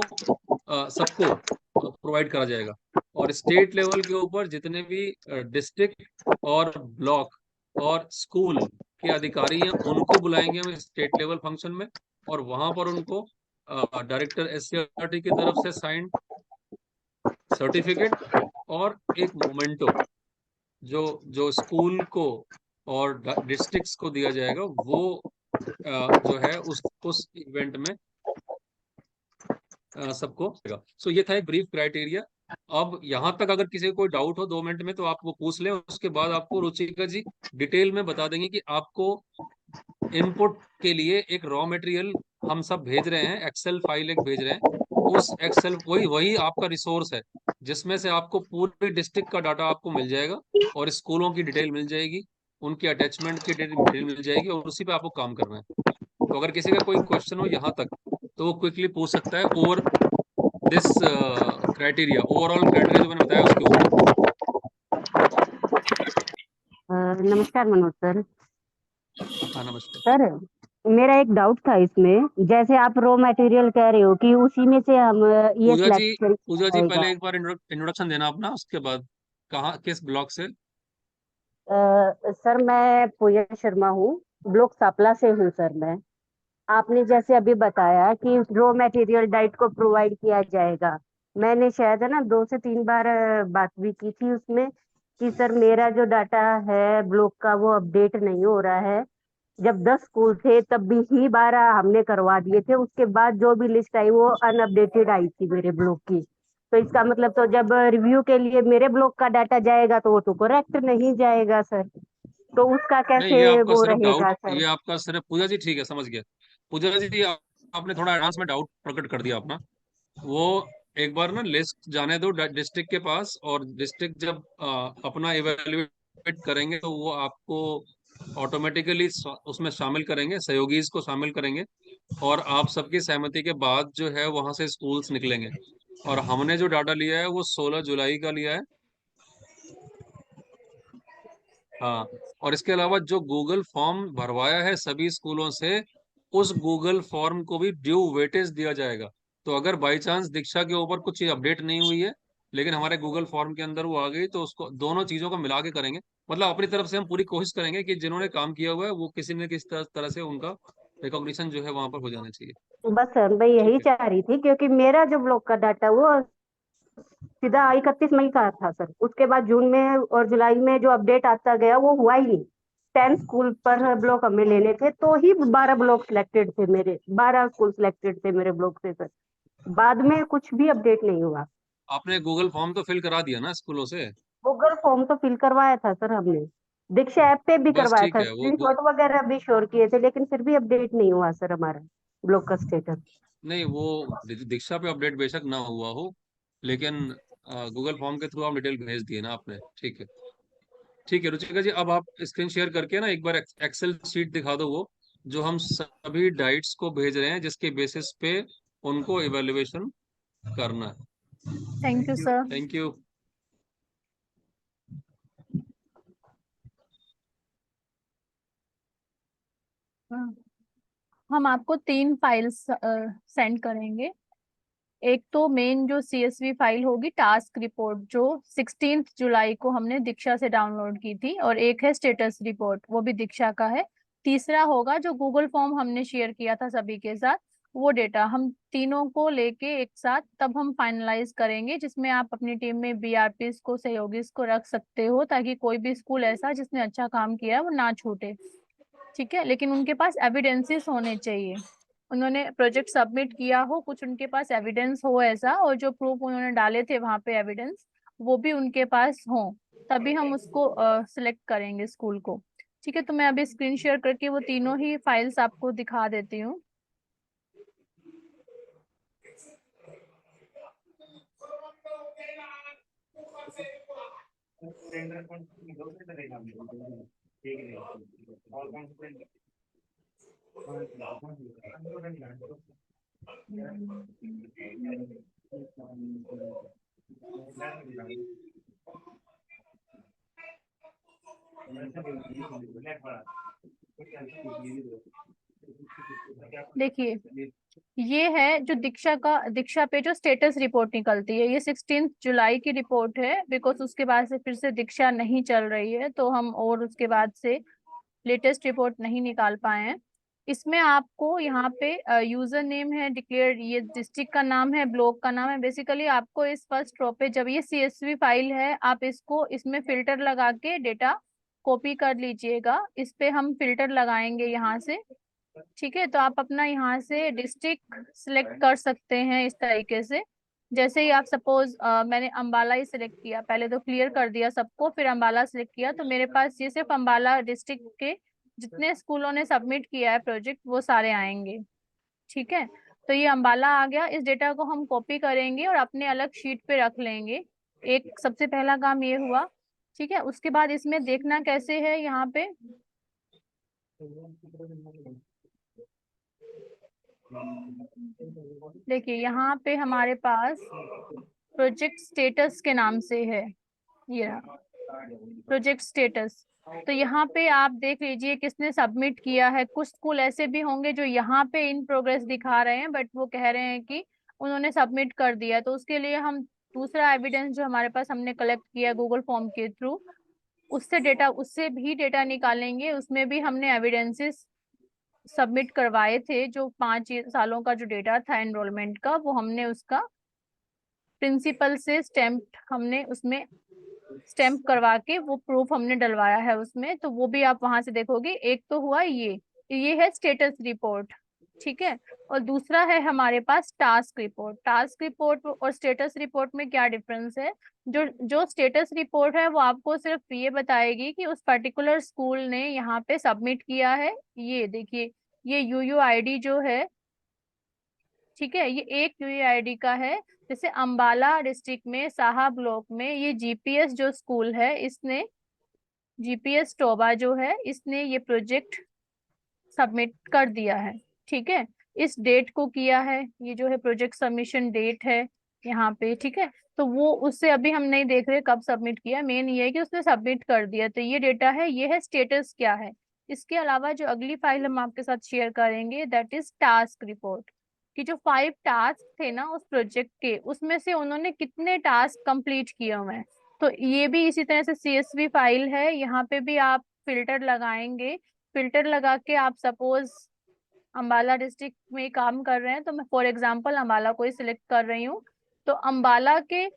सबको प्रोवाइड करा जाएगा। और स्टेट लेवल के ऊपर जितने भी डिस्ट्रिक्ट और ब्लॉक और स्कूल के अधिकारी हैं उनको बुलाएंगे हम स्टेट लेवल फंक्शन में, और वहां पर उनको डायरेक्टर एससीईआरटी की तरफ से साइन सर्टिफिकेट और एक मोमेंटो जो जो स्कूल को और डिस्ट्रिक्ट्स को दिया जाएगा, वो जो है उस इवेंट में सबको। सो ये था एक ब्रीफ क्राइटेरिया। अब यहाँ तक अगर किसी को कोई डाउट हो 2 मिनट में तो आप वो पूछ लें, उसके बाद आपको रुचिका जी डिटेल में बता देंगे कि आपको इनपुट के लिए एक रॉ मटेरियल हम सब भेज रहे हैं, एक्सेल फाइल एक भेज रहे हैं। उस एक्सेल वही आपका रिसोर्स है जिसमें से आपको पूरे डिस्ट्रिक्ट का डाटा आपको मिल जाएगा और स्कूलों की डिटेल मिल जाएगी, उनकी अटैचमेंट की डिटेल मिल जाएगी, और उसी पे आपको काम करना है। तो अगर किसी का कोई क्वेश्चन हो यहाँ तक तो वो क्विकली पूछ सकता है over this criteria, overall criteria जो मैंने बताया उसके ऊपर। नमस्कार मनोज सर। हाँ नमस्कार सर मेरा एक डाउट था इसमें, जैसे आप रॉ मटेरियल कह रहे हो कि उसी में से हम ये पूजा जी पहले एक बार इंट्रोडक्शन देना अपना, उसके बाद कहाँ किस ब्लॉक से? सर मैं पूजा शर्मा हूँ, ब्लॉक सापला से हूँ सर मैं। आपने जैसे अभी बताया कि रॉ मटेरियल डाइट को प्रोवाइड किया जाएगा, मैंने शायद है ना 2 से 3 बार बात भी की थी उसमें कि सर मेरा जो डाटा है ब्लॉक का वो अपडेट नहीं हो रहा है, जब 10 स्कूल थे तब भी ही 12 हमने करवा दिए थे। उसके बाद जो भी लिस्ट आई वो अनअपडेटेड आई थी मेरे ब्लॉक की। तो इसका मतलब तो जब रिव्यू के लिए मेरे ब्लॉक का डाटा जाएगा तो वो तो करेक्ट नहीं जाएगा सर। तो उसका नहीं, ये कैसे आपका वो सिर्फ डाउट, रहेगा सर? ये आपका सिर्फ, पूजा जी ठीक है, समझ गया। पूजा जी आपने थोड़ा एडवांस में डाउट प्रकट कर दिया अपना। वो एक बार ना लिस्ट जाने दो डिस्ट्रिक्ट के पास, और डिस्ट्रिक्ट जब अपना इवेल्युएट करेंगे तो वो आपको ऑटोमेटिकली उसमें शामिल करेंगे, सहयोगी को शामिल करेंगे, और आप सबकी सहमति के बाद जो है वहां से स्कूल्स निकलेंगे। और हमने जो डाटा लिया है वो 16 जुलाई का लिया है। हाँ, और इसके अलावा जो गूगल फॉर्म भरवाया है सभी स्कूलों से, उस गूगल फॉर्म को भी ड्यू वेटेज दिया जाएगा। तो अगर बाई चांस दीक्षा के ऊपर कुछ चीज अपडेट नहीं हुई है लेकिन हमारे गूगल फॉर्म के अंदर वो आ गई, तो उसको दोनों चीजों को मिला के करेंगे। मतलब अपनी तरफ से हम पूरी कोशिश करेंगे कि जिन्होंने काम किया हुआ है वो किसी न किसी तरह से उनका रिकॉग्निशन जो है वहां पर हो जाना चाहिए। बस सर मैं यही ठीक है। चाह रही थी, क्योंकि मेरा जो ब्लॉक का डाटा वो सीधा 31 मई का था सर। उसके बाद जून में और जुलाई में जो अपडेट आता गया वो हुआ ही नहीं। 10 स्कूल पर ब्लॉक हमें लेने थे तो ही 12 ब्लॉक सिलेक्टेड थे, मेरे 12 स्कूल सिलेक्टेड थे मेरे ब्लॉक से सर। बाद में कुछ भी अपडेट नहीं हुआ। आपने गूगल फॉर्म तो फिल करा दिया ना स्कूलों से? गूगल फॉर्म तो फिल करवाया था सर हमने, दीक्षा ऐप पे भी बस करवाया ठीक था, है। वो स्क्रीनशॉट वगैरह भी श्योर किए थे, लेकिन फिर भी अपडेट नहीं हुआ सर हमारा ब्लॉक का स्टेटस। नहीं, वो दीक्षा पे अपडेट बेशक ना हुआ हो, लेकिन गूगल फॉर्म के थ्रू आप डिटेल भेज दिए ना आपने। ठीक है। ठीक है रुचिका जी, अब आप स्क्रीन शेयर करके ना एक बार एक्सेल शीट दिखा दो, वो जो हम सभी डाइट्स को भेज रहे हैं जिसके बेसिस पे उनको इवेल्युएशन करना है। Thank you sir. Thank you. हम आपको 3 फाइल्स सेंड करेंगे। एक तो मेन जो CSV फाइल होगी, टास्क रिपोर्ट, जो 16 जुलाई को हमने दीक्षा से डाउनलोड की थी, और एक है स्टेटस रिपोर्ट, वो भी दीक्षा का है। तीसरा होगा जो गूगल फॉर्म हमने शेयर किया था सभी के साथ, वो डेटा। हम तीनों को लेके एक साथ तब हम फाइनलाइज करेंगे, जिसमें आप अपनी टीम में BRPs को, सहयोगी को रख सकते हो, ताकि कोई भी स्कूल ऐसा जिसने अच्छा काम किया है वो ना छूटे। ठीक है, लेकिन उनके पास एविडेंसेस होने चाहिए, उन्होंने प्रोजेक्ट सबमिट किया हो, कुछ उनके पास एविडेंस हो ऐसा, और जो प्रूफ उन्होंने डाले थे वहां पे एविडेंस, वो भी उनके पास हो, तभी हम उसको सिलेक्ट करेंगे स्कूल को। ठीक है, तो मैं अभी स्क्रीन शेयर करके वो तीनों ही फाइल्स आपको दिखा देती हूँ। देखिए, ये है जो दीक्षा पे जो स्टेटस रिपोर्ट निकलती है, ये 16 जुलाई की रिपोर्ट है, बिकॉज उसके बाद से फिर से दीक्षा नहीं चल रही है, तो हम और उसके बाद से लेटेस्ट रिपोर्ट नहीं निकाल पाए हैं। इसमें आपको यहाँ पे यूजर नेम है डिक्लेयर, ये डिस्ट्रिक्ट का नाम है, ब्लॉक का नाम है। बेसिकली आपको इस फर्स्ट रो पे, जब ये CSV फाइल है, आप इसको इसमें फिल्टर लगा के डेटा कॉपी कर लीजिएगा। इस पे हम फिल्टर लगाएंगे यहाँ से। ठीक है, तो आप अपना यहाँ से डिस्ट्रिक्ट सिलेक्ट कर सकते हैं इस तरीके से। जैसे ही आप सपोज मैंने अंबाला ही सिलेक्ट किया, पहले तो क्लियर कर दिया सबको, फिर अंबाला सिलेक्ट किया, तो मेरे पास ये सिर्फ अंबाला डिस्ट्रिक्ट के जितने स्कूलों ने सबमिट किया है प्रोजेक्ट वो सारे आएंगे। ठीक है, तो ये अंबाला आ गया। इस डेटा को हम कॉपी करेंगे और अपने अलग शीट पे रख लेंगे। एक सबसे पहला काम ये हुआ। ठीक है, उसके बाद इसमें देखना कैसे है, यहाँ पे देखिए, यहाँ पे हमारे पास प्रोजेक्ट स्टेटस के नाम से है, ये प्रोजेक्ट स्टेटस। तो यहाँ पे आप देख लीजिए किसने सबमिट किया है। कुछ स्कूल ऐसे भी होंगे जो यहाँ पे इन प्रोग्रेस दिखा रहे हैं, बट वो कह रहे हैं कि उन्होंने सबमिट कर दिया, तो उसके लिए हम दूसरा एविडेंस जो हमारे पास हमने कलेक्ट किया गूगल फॉर्म के थ्रू, उससे भी डेटा निकालेंगे। उसमें भी हमने एविडेंसेस सबमिट करवाए थे, जो 5 सालों का जो डेटा था एनरोलमेंट का, वो हमने उसका प्रिंसिपल से स्टैम्प हमने उसमें स्टैम्प करवा के वो प्रूफ हमने डलवाया है उसमें, तो वो भी आप वहां से देखोगे। एक तो हुआ ये है स्टेटस रिपोर्ट, ठीक है। और दूसरा है हमारे पास टास्क रिपोर्ट। टास्क रिपोर्ट और स्टेटस रिपोर्ट में क्या डिफरेंस है? जो जो स्टेटस रिपोर्ट है वो आपको सिर्फ ये बताएगी कि उस पर्टिकुलर स्कूल ने यहाँ पे सबमिट किया है। ये देखिए, ये यूयूआईडी जो है, ठीक है, ये एक यूयूआईडी का है। जैसे अंबाला डिस्ट्रिक्ट में साहा ब्लॉक में ये जीपीएस जो स्कूल है, इसने जीपीएस टोबा जो है, इसने ये प्रोजेक्ट सबमिट कर दिया है, ठीक है। इस डेट को किया है, ये जो है प्रोजेक्ट सबमिशन डेट है यहाँ पे, ठीक है। तो वो उससे अभी हम नहीं देख रहे कब सबमिट किया, मेन ये है कि उसने सबमिट कर दिया, तो ये डेटा है, ये है स्टेटस क्या है। इसके अलावा जो अगली फाइल हम आपके साथ शेयर करेंगे दैट इज टास्क रिपोर्ट, कि जो 5 टास्क थे ना उस प्रोजेक्ट के, उसमें से उन्होंने कितने टास्क कंप्लीट किए हुए हैं। तो ये भी इसी तरह से CSV फाइल है, यहाँ पे भी आप फिल्टर लगाएंगे। फिल्टर लगा के आप सपोज अंबाला डिस्ट्रिक्ट में काम कर रहे हैं, तो मैं फॉर एग्जांपल अंबाला को ही सिलेक्ट कर रही हूँ। तो अंबाला के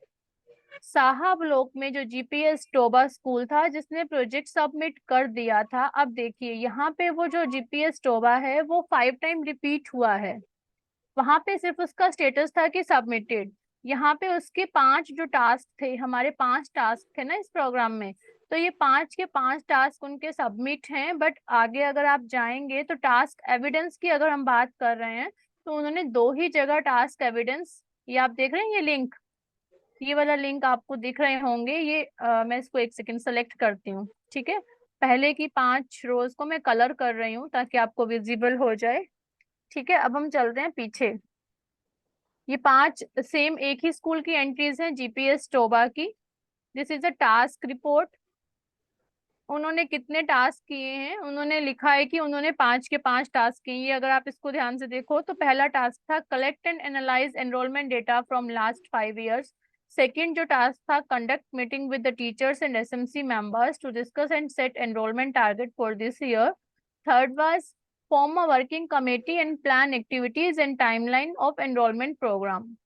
साहा ब्लॉक में जो जीपीएस टोबा स्कूल था जिसने प्रोजेक्ट सबमिट कर दिया था, अब देखिए यहाँ पे वो जो जीपीएस टोबा है वो 5 टाइम रिपीट हुआ है। वहां पे सिर्फ उसका स्टेटस था कि सबमिटेड। यहाँ पे उसके 5 जो टास्क थे, हमारे 5 टास्क थे ना इस प्रोग्राम में, तो ये 5 के 5 टास्क उनके सबमिट हैं। बट आगे अगर आप जाएंगे तो टास्क एविडेंस की अगर हम बात कर रहे हैं, तो उन्होंने 2 ही जगह टास्क एविडेंस, ये आप देख रहे हैं ये लिंक, ये वाला लिंक आपको दिख रहे होंगे, ये मैं इसको एक सेकंड सेलेक्ट करती हूँ, ठीक है। पहले की 5 रोज को मैं कलर कर रही हूँ ताकि आपको विजिबल हो जाए, ठीक है। अब हम चलते हैं पीछे। ये 5 सेम एक ही स्कूल की एंट्रीज हैं जीपीएस टोबा की। This is a task report. उन्होंने कितने टास्क किए हैं, उन्होंने लिखा है कि उन्होंने 5 के 5 टास्क किए। ये अगर आप इसको ध्यान से देखो तो पहला टास्क था collect and analyse enrolment data from last 5 years। Second जो टास्क था conduct meeting with the teachers and SMC members to discuss and set enrolment target for this year. Third was form a working committee and plan activities and timeline of enrollment program.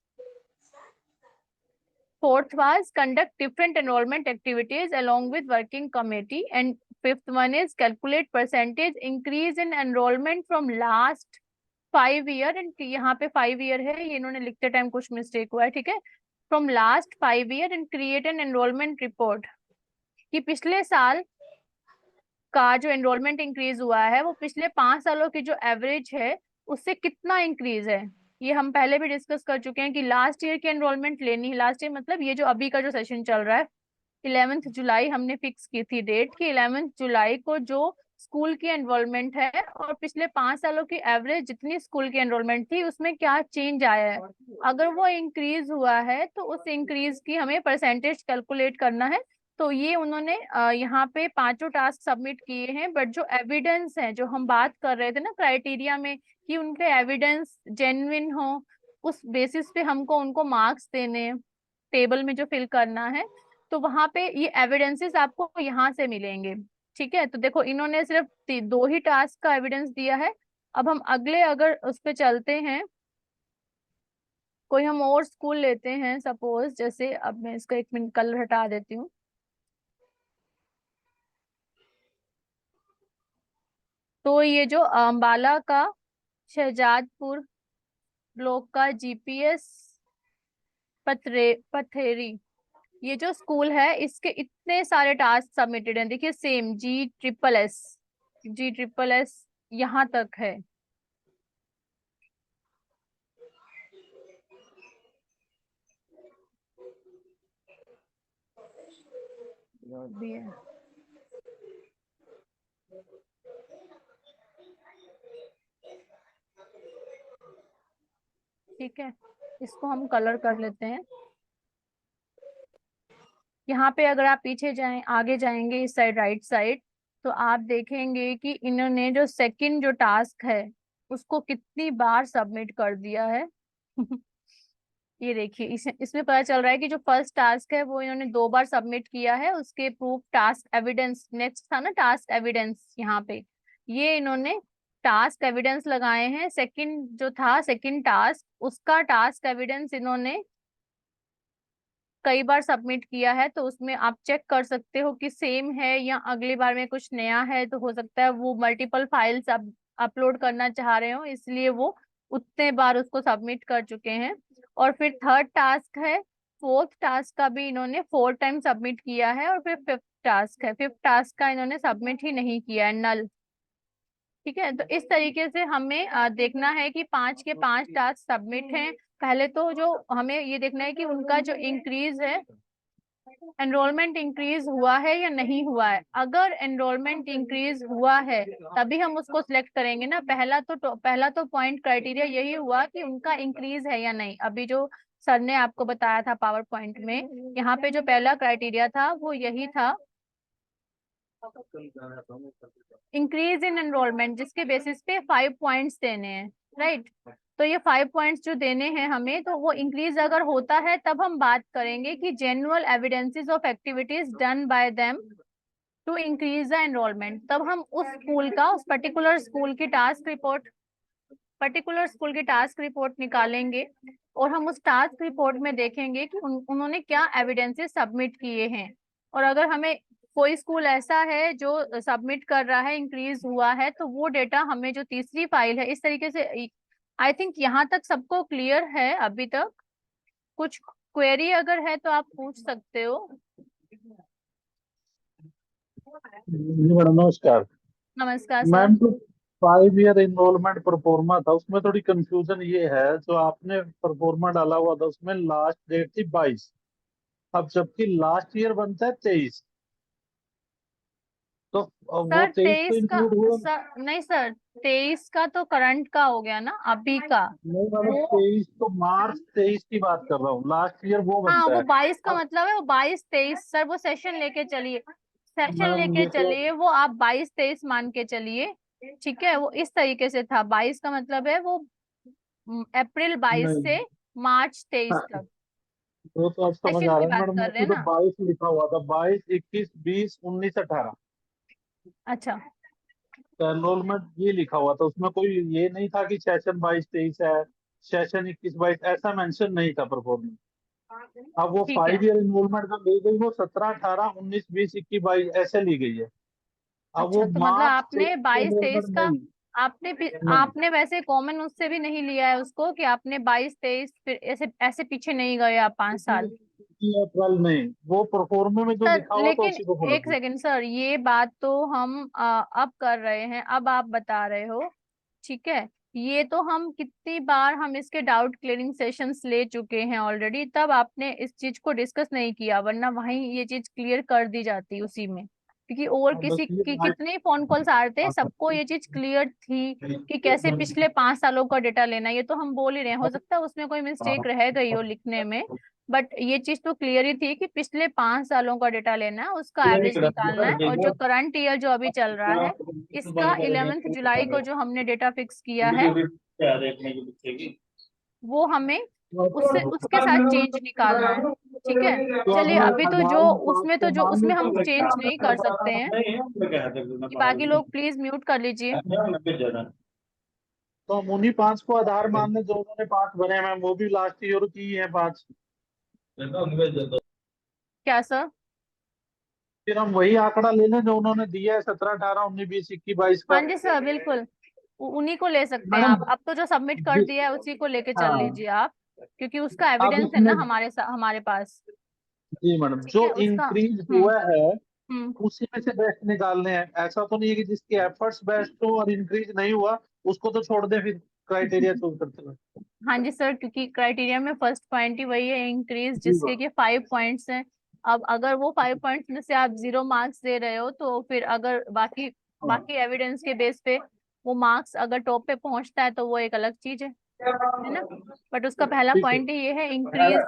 Fourth was conduct different enrollment activities along with working committee, and fifth one is calculate percentage increase in enrollment from last 5 year, and यहाँ पे 5 year है, ये इन्होंने लिखते time कुछ mistake हुआ है, ठीक है। From last 5 year and create an enrollment report, कि पिछले साल का जो एनरोलमेंट इंक्रीज हुआ है वो पिछले 5 सालों की जो एवरेज है उससे कितना इंक्रीज है। ये हम पहले भी डिस्कस कर चुके हैं कि लास्ट ईयर की एनरोलमेंट लेनी है। लास्ट ईयर मतलब ये जो अभी का जो सेशन चल रहा है, 11 जुलाई हमने फिक्स की थी डेट कि 11 जुलाई को जो स्कूल की एनरोलमेंट है और पिछले 5 सालों की एवरेज जितनी स्कूल की एनरोलमेंट थी उसमें क्या चेंज आया है। अगर वो इंक्रीज हुआ है तो उस इंक्रीज की हमें परसेंटेज कैलकुलेट करना है। तो ये उन्होंने यहाँ पे 5 टास्क सबमिट किए हैं, बट जो एविडेंस है, जो हम बात कर रहे थे ना क्राइटेरिया में कि उनके एविडेंस जेन्युइन हो, उस बेसिस पे हमको उनको मार्क्स देने, टेबल में जो फिल करना है, तो वहां पे ये एविडेंसेस आपको यहाँ से मिलेंगे, ठीक है। तो देखो इन्होंने सिर्फ 2 ही टास्क का एविडेंस दिया है। अब हम अगले अगर उस पे चलते हैं, कोई हम और स्कूल लेते हैं सपोज, जैसे अब मैं इसका 1 मिनट कलर हटा देती हूँ। तो ये जो अंबाला का शहजादपुर ब्लॉक का जीपीएस पथेरी, ये जो स्कूल है इसके इतने सारे टास्क सबमिटेड हैं। देखिए सेम G SSS यहाँ तक है। भी है, ठीक है, इसको हम कलर कर लेते हैं। यहाँ पे अगर आप पीछे जाएं, आगे जाएंगे इस साइड राइट साइड, तो आप देखेंगे कि इन्होंने जो सेकंड जो टास्क है उसको कितनी बार सबमिट कर दिया है। ये देखिए इसमें पता चल रहा है कि जो फर्स्ट टास्क है वो इन्होंने 2 बार सबमिट किया है। उसके प्रूफ टास्क एविडेंस, नेक्स्ट था ना टास्क एविडेंस, यहाँ पे ये इन्होंने टास्क एविडेंस लगाए हैं। सेकंड जो था सेकंड टास्क, उसका टास्क एविडेंस इन्होंने कई बार सबमिट किया है, तो उसमें आप चेक कर सकते हो कि सेम है या अगली बार में कुछ नया है। तो हो सकता है वो मल्टीपल फाइल्स आप अपलोड करना चाह रहे हो, इसलिए वो उतने बार उसको सबमिट कर चुके हैं। और फिर थर्ड टास्क है, फोर्थ टास्क का भी इन्होंने 4 टाइम सबमिट किया है। और फिर फिफ्थ टास्क है, फिफ्थ टास्क का इन्होंने सबमिट ही नहीं किया है, नल। ठीक है, तो इस तरीके से हमें देखना है कि 5 के 5 टास्क सबमिट हैं। पहले तो जो हमें ये देखना है कि उनका जो इंक्रीज है, एनरोलमेंट इंक्रीज हुआ है या नहीं हुआ है। अगर एनरोलमेंट इंक्रीज हुआ है तभी हम उसको सिलेक्ट करेंगे ना। पहला तो पॉइंट क्राइटेरिया यही हुआ कि उनका इंक्रीज है या नहीं। अभी जो सर ने आपको बताया था पावर पॉइंट में, यहाँ पे जो पहला क्राइटेरिया था वो यही था, इंक्रीज इन एनरोलमेंट, जिसके बेसिस पे 5 पॉइंट्स देने हैं, राइट। तो ये 5 पॉइंट्स जो देने हैं हमें, तो वो इंक्रीज अगर होता है तब हम बात करेंगे कि genuine evidences of activities done by them to increase the enrolment. तब हम उस स्कूल का, उस पर्टिकुलर स्कूल की टास्क रिपोर्ट निकालेंगे और हम उस टास्क रिपोर्ट में देखेंगे कि उन्होंने क्या एविडेंसेस सबमिट किए हैं। और अगर हमें कोई स्कूल ऐसा है जो सबमिट कर रहा है, इंक्रीज हुआ है, तो वो डेटा हमें जो तीसरी फाइल है, इस तरीके से। आई थिंक यहाँ तक सबको क्लियर है अभी तक। कुछ क्वेरी अगर है तो आप पूछ सकते हो। जी मैडम नमस्कार। नमस्कार सर। मैम तो 5 ईयर इनरोलमेंट परफॉर्मा था, उसमें थोड़ी कंफ्यूजन ये है, जो आपने परफॉर्मा डाला हुआ था उसमें लास्ट डेट थी 22, अब जबकि लास्ट ईयर बनता है 23, तो वो सर 23 तो 23 का इंक्लूड हुआ नहीं सर, 23 का तो करंट का हो गया ना, अभी का। नहीं मैडम, वो 23 तो मार्च 23 की बात कर रहा हूँ, लास्ट ईयर वो हाँ, बनता वो है। 22 का अब मतलब है, वो 22-23 सर, वो सेशन लेके चलिए, मैम ये तो वो आप 22-23 मान के चलिए। ठीक है, वो इस तरीके से था। 22 का मतलब है वो अप्रैल 22 नहीं, से मार्च 23 तक वो तो आप समझ सेशन आ की रहे हैं बात मैडम, कर रहे हैं उसमें तो ना। 22 लिखा हुआ था, 22, 21, 20, 19, 18 अच्छा, तो एनरोलमेंट ये लिखा हुआ था, उसमें कोई ये नहीं था कि सेशन 22-23 है, सेशन 21-22 ऐसा मेंशन नहीं था परफॉर्मेंस। अब वो ठीक है। 5 ईयर इनरोलमेंट जो ली गई वो 17, 18, 19, 20, 21, 22 ऐसे ली गई है। अब वो अच्छा, तो मतलब मार्च आपने 22-23 इनरोलमेंट का, नहीं नहीं आपने वैसे कॉमन उससे भी नहीं लिया है उसको, कि आपने 22-23 फिर ऐसे ऐसे पीछे नहीं गए आप 5 साल। अप्रैल नहीं, वो परफॉर्मे में जो सर लिखा हुआ था लेकिन उसी को फॉलो एक किया। सेकंड सर, ये बात तो हम अब कर रहे हैं, अब आप बता रहे हो। ठीक है, ये तो हम कितनी बार हम इसके डाउट क्लियरिंग सेशंस ले चुके हैं ऑलरेडी, तब आपने इस चीज को डिस्कस नहीं किया, वरना वहीं ये चीज क्लियर कर दी जाती उसी में। क्योंकि और हाँ, बस किसी ये की आज कितने फोन कॉल्स आ रहे थे, सबको ये चीज क्लियर थी कि कैसे पिछले 5 सालों का डेटा लेना है। ये तो हम बोल ही रहे हैं, हो सकता है उसमें कोई मिस्टेक रह गई हो लिखने में, बट ये चीज तो क्लियर ही थी कि पिछले 5 सालों का डेटा लेना है, उसका एवरेज निकालना है। और जो करंट ईयर जो अभी चल रहा है, इसका 11 जुलाई को जो हमने डेटा फिक्स किया है, वो हमें उससे उसके साथ चेंज निकालना है। ठीक है, तो अब चलिए मैं अभी तो आधार जो पास उसमें को मान उसमें लेता हम हूँ चेंज नहीं कर सकते हैं। कि बाकी लोग प्लीज म्यूट कर लीजिए। तो हम उन्हीं 5 को आधार मान लें जो उन्होंने 5 भरे हैं मैम, वो भी लास्ट ईयर की ही है 5, क्या सर? फिर हम वही आंकड़ा ले लें जो उन्होंने दिया है 17, 18, 19, 20, 21, 22 हाँ का। जी सर, बिल्कुल उन्हीं को ले सकते हैं मैडम आप। अब तो जो सबमिट कर दिया है उसी को लेके चल हाँ, लीजिए आप, क्योंकि उसका अब एविडेंस है इसमें ना हमारे पास। जी मैडम, ठीक जो है, उसका इंक्रीज हम्म हुआ है हम्म उसी में से बेस्ट निकालने हैं। ऐसा तो नहीं है कि जिसके एफर्ट्स बेस्ट हो और इंक्रीज नहीं हुआ उसको तो छोड़ दे, फिर क्राइटेरिया चूज करते हुए। हाँ जी सर, क्योंकि क्राइटेरिया में फर्स्ट पॉइंट ही वही है, इंक्रीज, जी जिसके कि 5 पॉइंट्स हैं। अब अगर वो 5 पॉइंट्स में से आप 0 मार्क्स दे रहे हो, तो फिर अगर बाकी हाँ बाकी एविडेंस के बेस पे वो मार्क्स अगर टॉप पे पहुंचता है, तो वो एक अलग चीज है ना। बट उसका पहला ठीक है। पॉइंट ही ये है, इंक्रीज।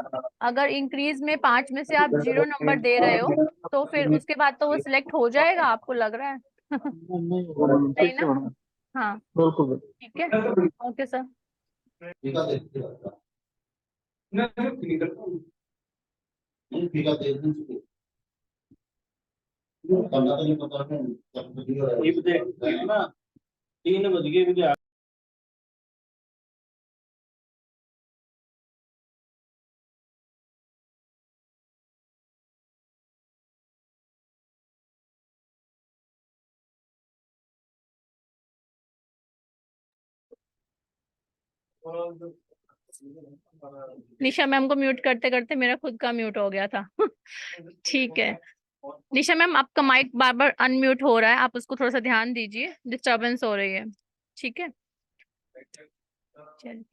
अगर इंक्रीज में 5 में से आप 0 नंबर दे रहे हो, तो फिर उसके बाद तो वो सिलेक्ट हो जाएगा, आपको लग रहा है? नहीं होगा मैडम, नहीं ठीक ना। है मैडम, हाँ, बिल्कुल ठीक है, ओके सर। ना 3 बज गए। निशा मैम को म्यूट करते करते मेरा खुद का म्यूट हो गया था। ठीक है निशा मैम, आपका माइक बार बार अनम्यूट हो रहा है, आप उसको थोड़ा सा ध्यान दीजिए, डिस्टरबेंस हो रही है। ठीक है चलिए,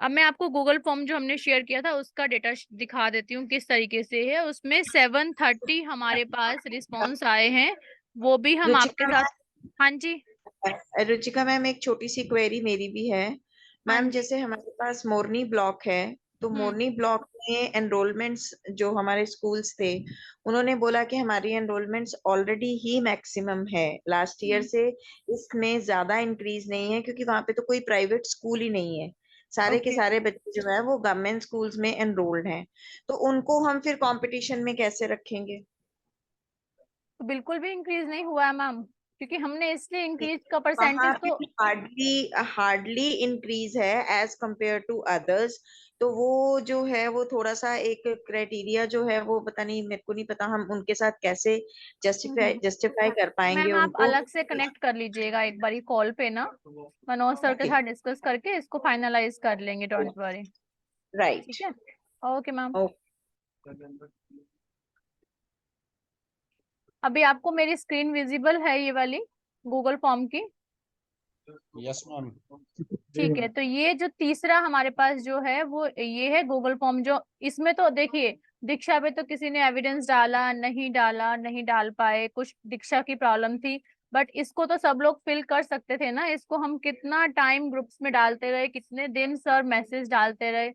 अब मैं आपको गूगल फॉर्म जो हमने शेयर किया था उसका डेटा दिखा देती हूँ किस तरीके से है। उसमें 730 हमारे पास रिस्पॉन्स आए हैं, वो भी हम आपके रुचिका साथ। हाँ जी रुचिका मैम, एक छोटी सी क्वेरी मेरी भी है हाँ मैम। जी जैसे हमारे पास मोरनी ब्लॉक है, तो मोरनी ब्लॉक में एनरोलमेंट्स जो हमारे स्कूल्स थे, उन्होंने बोला कि हमारी एनरोलमेंट्स ऑलरेडी ही मैक्सिमम है लास्ट ईयर से, इसमें ज्यादा इंक्रीज नहीं है, क्योंकि वहां पे तो कोई प्राइवेट स्कूल ही नहीं है, सारे के ओके सारे बच्चे जो है वो गवर्नमेंट स्कूल्स में एनरोल्ड हैं। तो उनको हम फिर कंपटीशन में कैसे रखेंगे? तो बिल्कुल भी इंक्रीज नहीं हुआ है मैम, क्योंकि हमने इसलिए इंक्रीज का वहां परसेंटेज पे तो हार्डली इंक्रीज है एज कंपेयर टू अदर्स। तो वो जो है वो थोड़ा सा एक क्राइटेरिया जो है वो पता नहीं, मेरे को नहीं पता हम उनके साथ कैसे जस्टिफाई कर पाएंगे मैम आप उनको। अलग से कनेक्ट कर लीजिएगा एक बारी कॉल पे ना, मनोज सर के साथ डिस्कस करके इसको फाइनलाइज कर लेंगे, डोंट वरी। राइट, ठीक है ओके मैम। अभी आपको मेरी स्क्रीन विजिबल है ये वाली गूगल फॉर्म की? Yes ma'am. ठीक है, तो ये जो तीसरा हमारे पास जो है वो ये है गूगल फॉर्म। जो इसमें तो देखिए दीक्षा पे तो किसी ने एविडेंस डाला नहीं डाल पाए, कुछ दीक्षा की प्रॉब्लम थी, बट इसको तो सब लोग फिल कर सकते थे ना। इसको हम कितना टाइम ग्रुप्स में डालते रहे, कितने दिन सर मैसेज डालते रहे,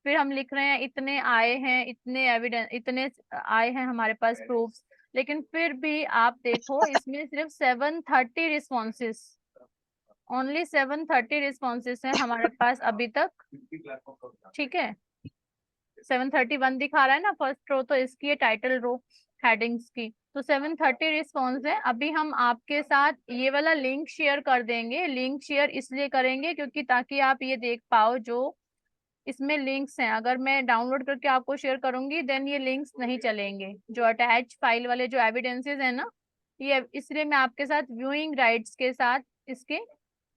फिर हम लिख रहे हैं इतने आए हैं, इतने एविडेंस, इतने आए हैं हमारे पास प्रूफ्स, लेकिन फिर भी आप देखो इसमें सिर्फ 730 रिस्पॉन्सेस, ओनली 730 रिस्पॉन्सेस हैं हमारे पास अभी तक। ठीक है 731 दिखा रहा है ना फर्स्ट रो, तो इसकी है टाइटल रो हेडिंग्स की। तो 730 रिस्पॉन्स है। अभी हम आपके साथ ये वाला लिंक शेयर कर देंगे। लिंक शेयर इसलिए करेंगे क्योंकि ताकि आप ये देख पाओ जो इसमें लिंक्स हैं। अगर मैं डाउनलोड करके आपको शेयर करूंगी देन ये लिंक्स नहीं चलेंगे, जो अटैच फाइल वाले जो एविडेंसेस है ना, ये इसलिए मैं आपके साथ व्यूइंग राइट्स के साथ इसके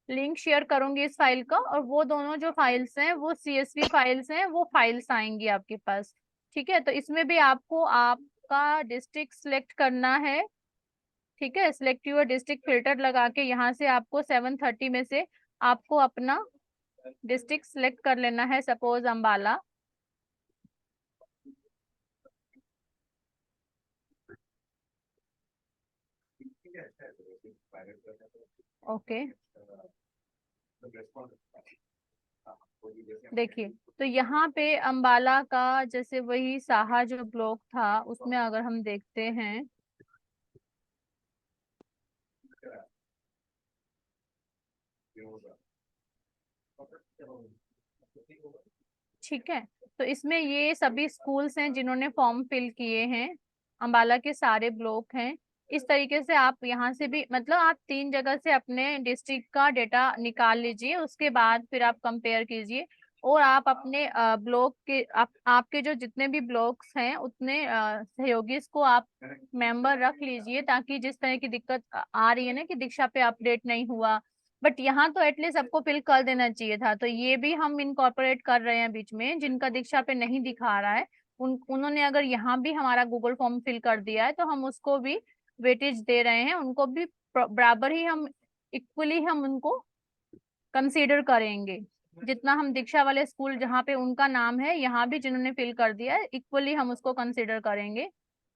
लिंक शेयर करूंगी इस फाइल का, और वो दोनों जो फाइल्स हैं वो CSV फाइल्स हैं, वो फाइल्स आएंगी आपके पास। ठीक है, तो इसमें भी आपको आपका डिस्ट्रिक्ट सिलेक्ट करना है। ठीक है, सिलेक्ट यूर डिस्ट्रिक्ट फिल्टर लगा के यहाँ से आपको 730 में से आपको अपना डिस्ट्रिक्ट सिलेक्ट कर लेना है, सपोज अम्बाला। ओके देखिए, तो यहाँ पे अम्बाला का जैसे वही साहा जो ब्लॉक था उसमें अगर हम देखते हैं, ठीक है, तो इसमें ये सभी स्कूल्स हैं जिन्होंने फॉर्म फिल किए हैं, अम्बाला के सारे ब्लॉक हैं। इस तरीके से आप यहाँ से भी, मतलब आप 3 जगह से अपने डिस्ट्रिक्ट का डेटा निकाल लीजिए, उसके बाद फिर आप कंपेयर कीजिए, और आप अपने ब्लॉक के आपके जो जितने भी ब्लॉक्स हैं उतने सहयोगी को आप मेंबर रख लीजिए, ताकि जिस तरह की दिक्कत आ रही है ना कि दीक्षा पे अपडेट नहीं हुआ, बट यहाँ तो एटलीस्ट सबको फिल कर देना चाहिए था, तो ये भी हम इनकॉर्पोरेट कर रहे हैं बीच में। जिनका दीक्षा पे नहीं दिखा रहा है उन्होंने अगर यहाँ भी हमारा गूगल फॉर्म फिल कर दिया है तो हम उसको भी वेटेज दे रहे हैं, उनको भी बराबर ही हम इक्वली हम उनको कंसीडर करेंगे। जितना हम दीक्षा वाले स्कूल जहाँ पे उनका नाम है, यहाँ भी जिन्होंने फिल कर दिया है इक्वली हम उसको कंसीडर करेंगे।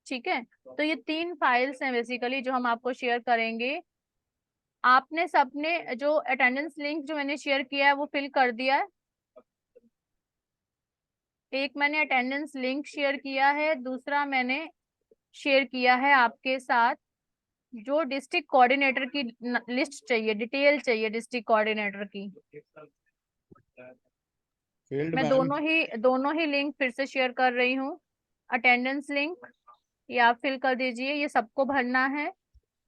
ठीक है, तो ये 3 फाइल्स हैं बेसिकली जो हम आपको शेयर करेंगे। आपने सबने जो अटेंडेंस लिंक जो मैंने शेयर किया है वो फिल कर दिया है? एक मैंने अटेंडेंस लिंक शेयर किया है, दूसरा मैंने शेयर किया है आपके साथ जो डिस्ट्रिक्ट कोऑर्डिनेटर की लिस्ट चाहिए, डिटेल चाहिए डिस्ट्रिक्ट कोऑर्डिनेटर की। मैं दोनों ही लिंक फिर से शेयर कर रही हूँ। अटेंडेंस लिंक ये आप फिल कर दीजिए, ये सबको भरना है।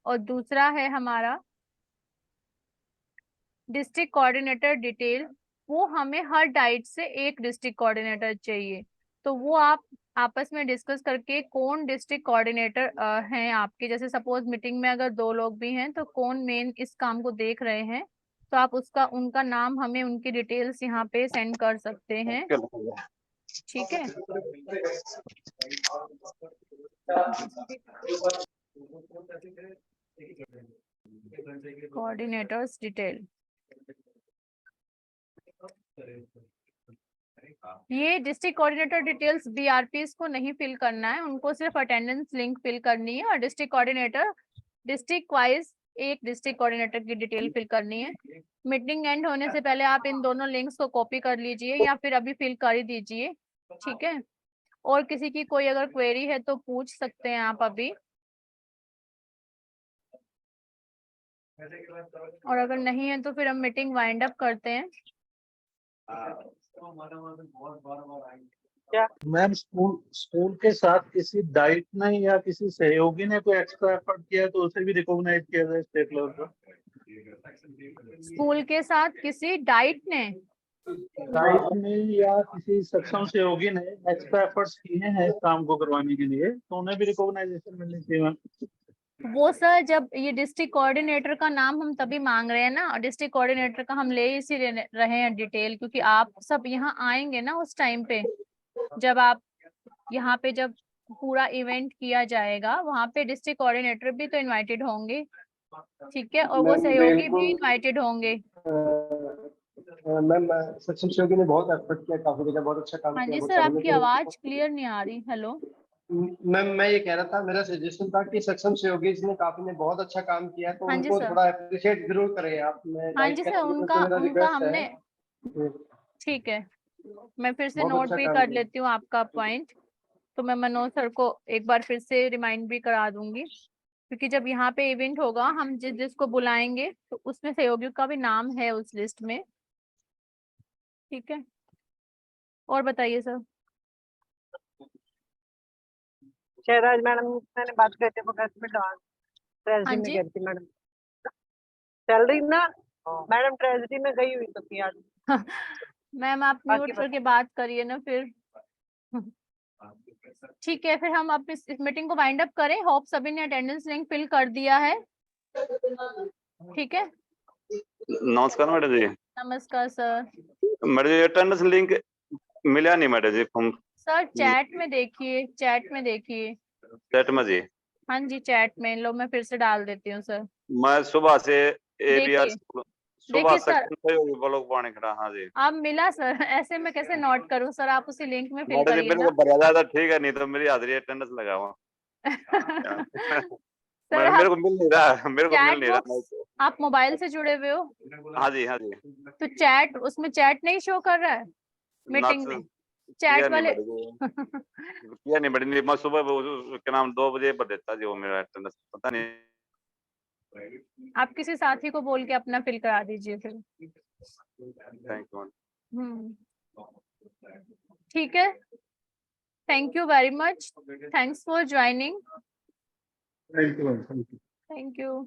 और दूसरा है हमारा डिस्ट्रिक्ट कोऑर्डिनेटर डिटेल, वो हमें हर डाइट से एक डिस्ट्रिक्ट कोऑर्डिनेटर चाहिए। तो वो आप आपस में डिस्कस करके कौन डिस्ट्रिक्ट कोऑर्डिनेटर हैं आपके, जैसे सपोज मीटिंग में अगर 2 लोग भी हैं तो कौन मेन इस काम को देख रहे हैं, तो आप उसका उनका नाम हमें उनकी डिटेल्स यहाँ पे सेंड कर सकते हैं, ठीक है। कोऑर्डिनेटर्स डिटेल, ये डिस्ट्रिक्ट कोऑर्डिनेटर डिटेल्स बीआरपीस को नहीं फिल करना है, उनको सिर्फ अटेंडेंस लिंक फिल करनी है। और डिस्ट्रिक्ट कोऑर्डिनेटर डिस्ट्रिक्ट वाइज एक डिस्ट्रिक्ट कोऑर्डिनेटर की डिटेल फिल करनी है। मीटिंग एंड होने से पहले आप इन दोनों लिंक्स को कॉपी कर लीजिए या फिर अभी फिल कर ही दीजिए, ठीक है। और किसी की कोई अगर क्वेरी है तो पूछ सकते हैं आप अभी, और अगर नहीं है तो फिर हम मीटिंग वाइंड अप करते हैं। क्या मैम स्कूल के साथ किसी डाइट ने या किसी सहयोगी ने कोई एक्स्ट्रा एफर्ट किया तो उसे भी रिकॉग्नाइज किया जाए स्टेट लेवल पर? स्कूल के साथ किसी डाइट ने या किसी सक्षम सहयोगी ने एक्स्ट्रा एफर्ट्स किए हैं इस काम को करवाने के लिए तो उन्हें भी रिकॉग्नाइजेशन मिलनी चाहिए मैम। वो सर, जब ये डिस्ट्रिक्ट कोऑर्डिनेटर का नाम हम तभी मांग रहे हैं ना, और डिस्ट्रिक्ट कोऑर्डिनेटर का हम ले इसी रहे हैं डिटेल, क्योंकि आप सब यहाँ आएंगे ना उस टाइम पे, जब आप यहाँ पे जब पूरा इवेंट किया जाएगा वहाँ पे डिस्ट्रिक्ट कोऑर्डिनेटर भी तो इनवाइटेड होंगे, ठीक है, और वो सहयोगी भी इनवाइटेड होंगे। मैम सक्षम सहयोगी ने बहुत एफर्ट किया, काफी जगह बहुत अच्छा काम हाँ किया। जी सर, आपकी आवाज क्लियर नहीं आ रही। हेलो मैम, मैं ये कह रहा था, मेरा सजेशन था कि सक्षम सहयोगी ने काफी ने बहुत अच्छा काम किया, तो हाँ जी उनको सर, थोड़ा अप्रिशिएट जरूर करें आप। हाँ जी सर, उनका हमने, ठीक है, मैं फिर से नोट भी कर लेती हूँ आपका पॉइंट, तो मैं मनोज सर को एक बार फिर से रिमाइंड भी करा दूंगी, क्योंकि जब यहाँ पे इवेंट होगा हम जिसको बुलाएंगे तो उसमें सहयोगियों का भी नाम है उस लिस्ट में, ठीक है। और बताइए सर। शहराज मैडम मैंने बात करते वक्त में डांस हाँ ट्रेजरी में जी, गई थी मैडम, चल रही ना मैडम, ट्रेजरी में गई हुई तो आज। मैम आप म्यूट करके बात करिए ना फिर। ठीक है, फिर हम अपनी इस मीटिंग को वाइंड अप करें। होप सभी ने अटेंडेंस लिंक फिल कर दिया है, ठीक है। नमस्कार मैडम जी। नमस्कार सर। मैडम जी अटेंडेंस लिंक मिला नहीं मैडम जी। सर चैट में देखिए, चैट में देखिए। चैट में जी? हाँ जी चैट में, लो मैं फिर से डाल देती हूँ सर। मैं सुबह से एबीआर सुबह सर ब्लॉक पाने खड़ा। हाँ जी अब मिला सर, ऐसे मैं कैसे नोट करूँ सर, आप उसी लिंक में फिल मैडम जी, करिए मेरे ना। को भरा जाता ठीक है, नहीं तो मेरी हाजिरी अटेंडेंस लगाओ। सर मेरे को मिल नहीं रहा, मेरे को मिल नहीं रहा। आप मोबाइल से जुड़े हुए हो? हाँ जी हाँ जी। तो चैट, उसमें चैट नहीं शो कर रहा है मीटिंग में? चैट वाले किया नहीं मैडम जी। मैं सुबह क्या नाम 2 बजे पर देता जी वो मेरा अटेंडेंस, पता नहीं। आप किसी साथी को बोल के अपना फिल करा दीजिए फिर। Thank you. ठीक है, thank you very much, thanks for joining. Thank you. Thank you.